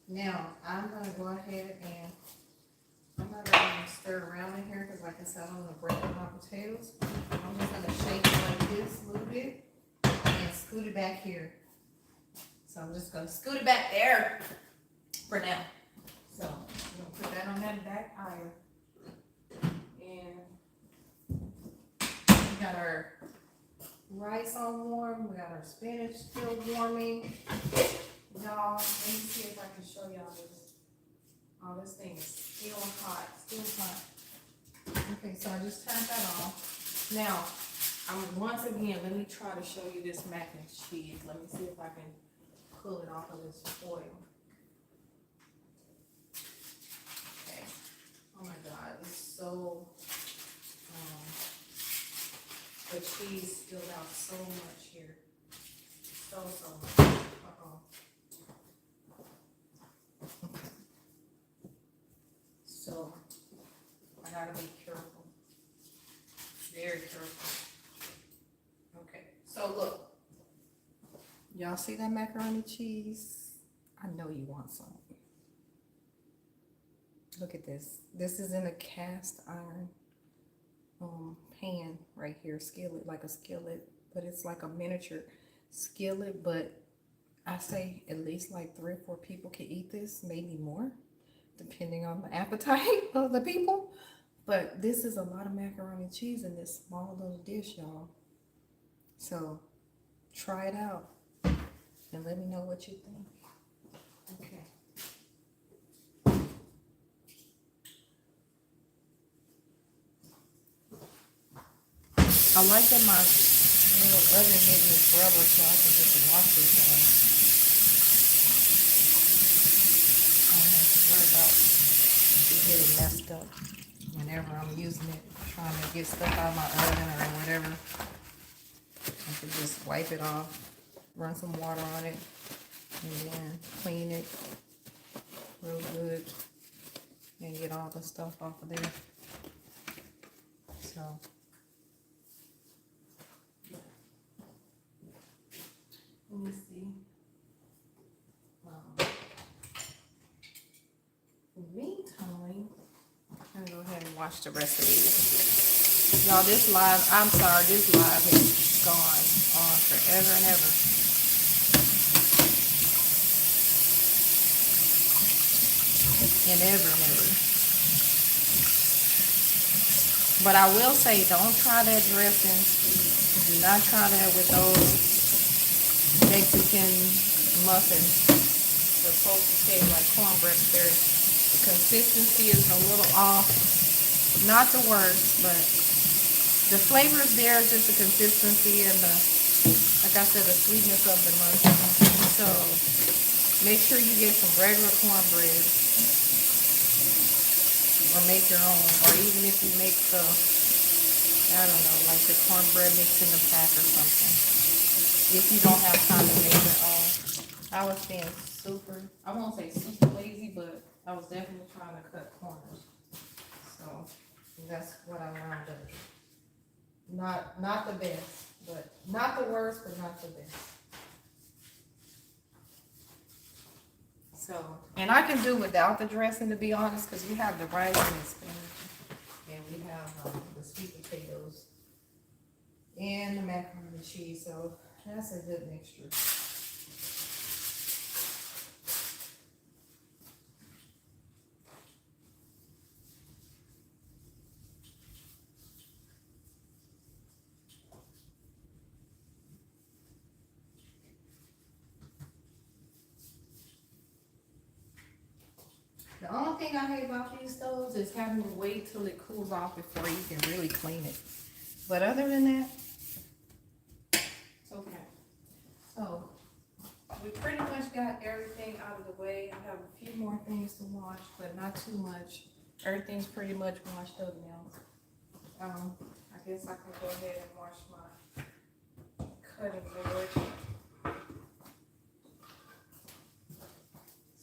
Now, I'm gonna go ahead and I'm not gonna stir around in here because, like I said, I don't want to break up my potatoes. I'm just gonna shake it like this a little bit and scoot it back here. So I'm just gonna scoot it back there for now. So I'm gonna put that on that back iron. And we got our rice on warm. We got our spinach still warming. Y'all, let me see if I can show y'all this. Oh, this thing is still hot, still hot. Okay, so I just turned that off. Now, once again, let me try to show you this mac and cheese. Let me see if I can pull it off of this foil. cheese spilled out so much here. So much. Okay. So I gotta be careful. Very careful. Okay, so look. Y'all see that macaroni cheese? I know you want some. Look at this. This is in a cast iron pan right here, skillet, like a skillet, but it's like a miniature skillet. But I say at least like 3 or 4 people can eat this, maybe more, depending on the appetite of the people. But this is a lot of macaroni cheese in this small little dish, y'all. So try it out and let me know what you think. Okay. I like that my little oven made is rubber, so I can just wash it down. I don't have to worry about getting messed up whenever I'm using it, trying to get stuff out of my oven or whatever. I can just wipe it off, run some water on it, and then clean it real good and get all the stuff off of there. So let me see. In the meantime, I'm gonna go ahead and watch the rest of these. Y'all, this live, I'm sorry, this live has gone on forever and ever. And ever. But I will say, don't try that dressing. Do not try that with those Mexican muffins. They're supposed to taste like cornbread. Their consistency is a little off. Not the worst, but the flavor is there. It's just the consistency and the, like I said, the sweetness of the muffins. So make sure you get some regular cornbread, or make your own. Or even if you make the, I don't know, like the cornbread mixed in the pack or something. If you don't have time to make your own. I was being super, I won't say super lazy, but I was definitely trying to cut corners. So that's what I learned to do. Not the best, but not the worst, but not the best. So, and I can do without the dressing, to be honest, because we have the rice and the spinach, and we have the sweet potatoes and the macaroni and cheese. So that's a good mixture. The only thing I hate about these stoves is having to wait till it cools off before you can really clean it. But other than that, it's okay. So, we pretty much got everything out of the way. I have a few more things to wash, but not too much. Everything's pretty much washed up now. I guess I can go ahead and wash my cutting board,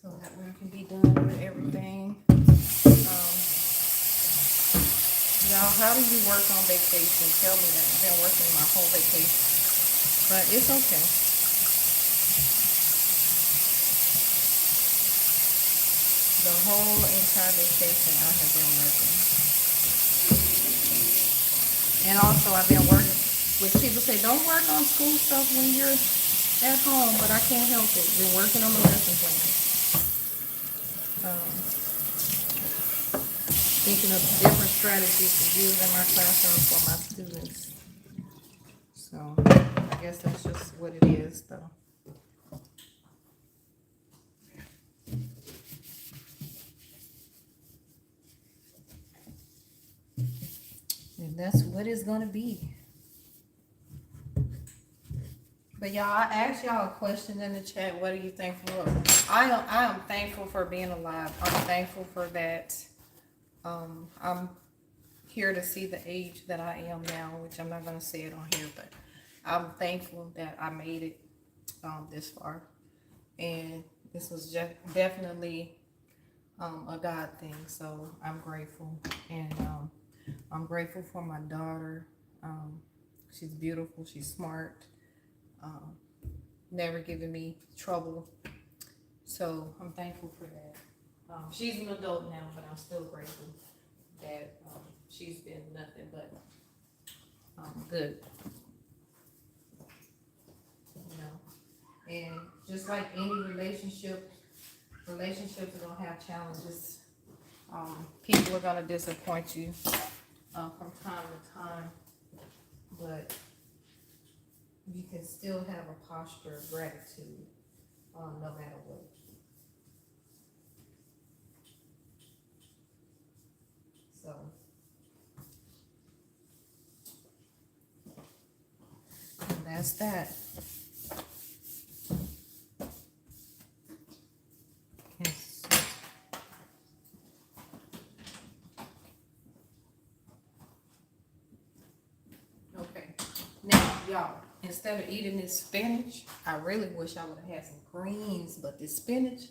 so that way I can be done with everything. Y'all, how do you work on vacation? Tell me that. I've been working my whole vacation, but it's okay. The whole entire vacation I have been working. And also I've been working with people say don't work on school stuff when you're at home, but I can't help it. Been working on the lesson plan. Thinking of different strategies to use in my classroom for my students. So I guess that's just what it is, though. And that's what it's gonna be. But y'all, I asked y'all a question in the chat. What are you thankful for? I am thankful for being alive. I'm thankful for that. I'm here to see the age that I am now, which I'm not going to say it on here, but I'm thankful that I made it this far. And this was just definitely a God thing. So I'm grateful. And I'm grateful for my daughter. She's beautiful. She's smart. Never given me trouble. So I'm thankful for that. She's an adult now, but I'm still grateful that she's been nothing but good. You know, and just like any relationships are gonna have challenges. People are gonna disappoint you from time to time, but you can still have a posture of gratitude no matter what. So and that's that. Yes. Okay. Now, y'all, instead of eating this spinach, I really wish I would have had some greens, but this spinach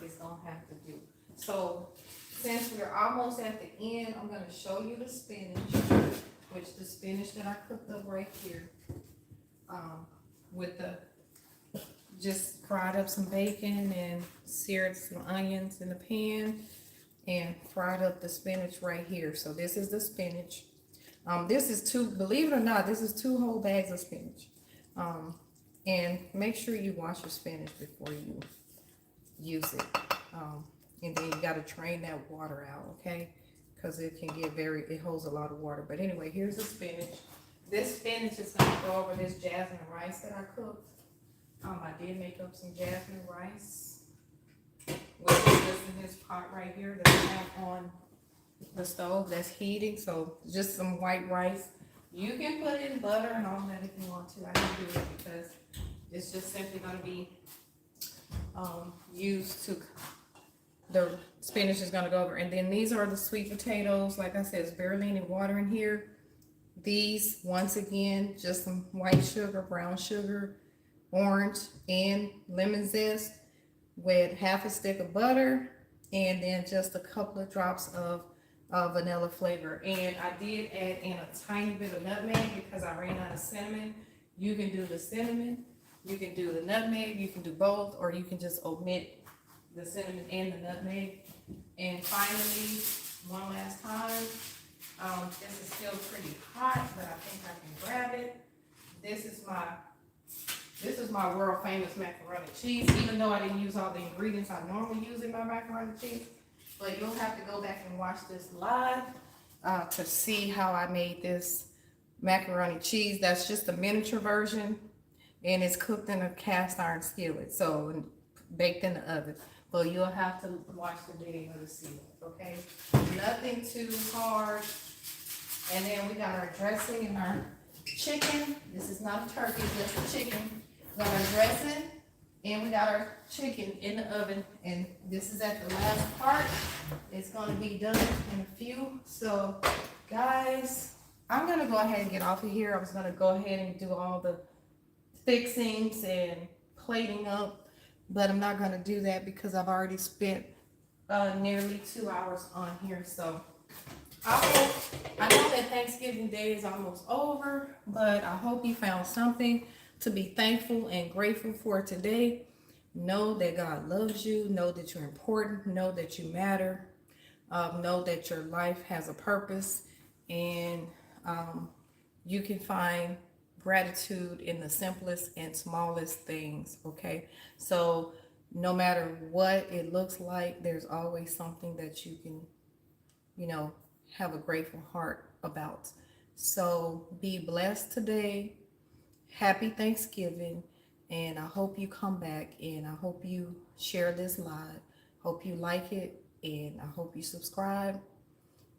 is gonna have to do. So since we're almost at the end, I'm gonna show you the spinach, which the spinach that I cooked up right here, with the just fried up some bacon and seared some onions in the pan and fried up the spinach right here. So this is the spinach. This is believe it or not, this is 2 whole bags of spinach. And make sure you wash your spinach before you use it. And then you got to drain that water out, okay? Because it can get it holds a lot of water. But anyway, here's the spinach. This spinach is going to go over this jasmine rice that I cooked. I did make up some jasmine rice, which is just in this pot right here that I have on the stove that's heating. So just some white rice. You can put in butter and all that if you want to. I didn't do it because it's just simply going to be used to, the spinach is going to go over. And then these are the sweet potatoes. Like I said, it's barely any water in here. These, once again, just some white sugar, brown sugar, orange, and lemon zest with half a stick of butter, and then just a couple of drops of vanilla flavor. And I did add in a tiny bit of nutmeg because I ran out of cinnamon. You can do the cinnamon, you can do the nutmeg, you can do both, or you can just omit the cinnamon and the nutmeg. And finally, one last time, this is still pretty hot, but I think I can grab it. This is my world famous macaroni and cheese, even though I didn't use all the ingredients I normally use in my macaroni and cheese. But you'll have to go back and watch this live to see how I made this macaroni cheese. That's just a miniature version, and it's cooked in a cast iron skillet, so baked in the oven. But you'll have to watch the video to see it, okay? Nothing too hard. And then we got our dressing and our chicken. This is not a turkey, just a chicken. We got our dressing, and we got our chicken in the oven. And this is at the last part. It's going to be done in a few. So, guys, I'm going to go ahead and get off of here. I was going to go ahead and do all the fixings and plating up, but I'm not going to do that because I've already spent nearly 2 hours on here. So I know that Thanksgiving Day is almost over, but I hope you found something to be thankful and grateful for today. Know that God loves you. Know that you're important. Know that you matter. Know that your life has a purpose, and you can find gratitude in the simplest and smallest things, okay? So no matter what it looks like, there's always something that you can, have a grateful heart about. So be blessed today. Happy Thanksgiving. And I hope you come back, and I hope you share this live. Hope you like it, and I hope you subscribe.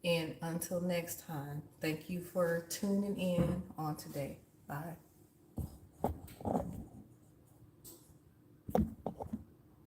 And until next time, thank you for tuning in on today. Bye.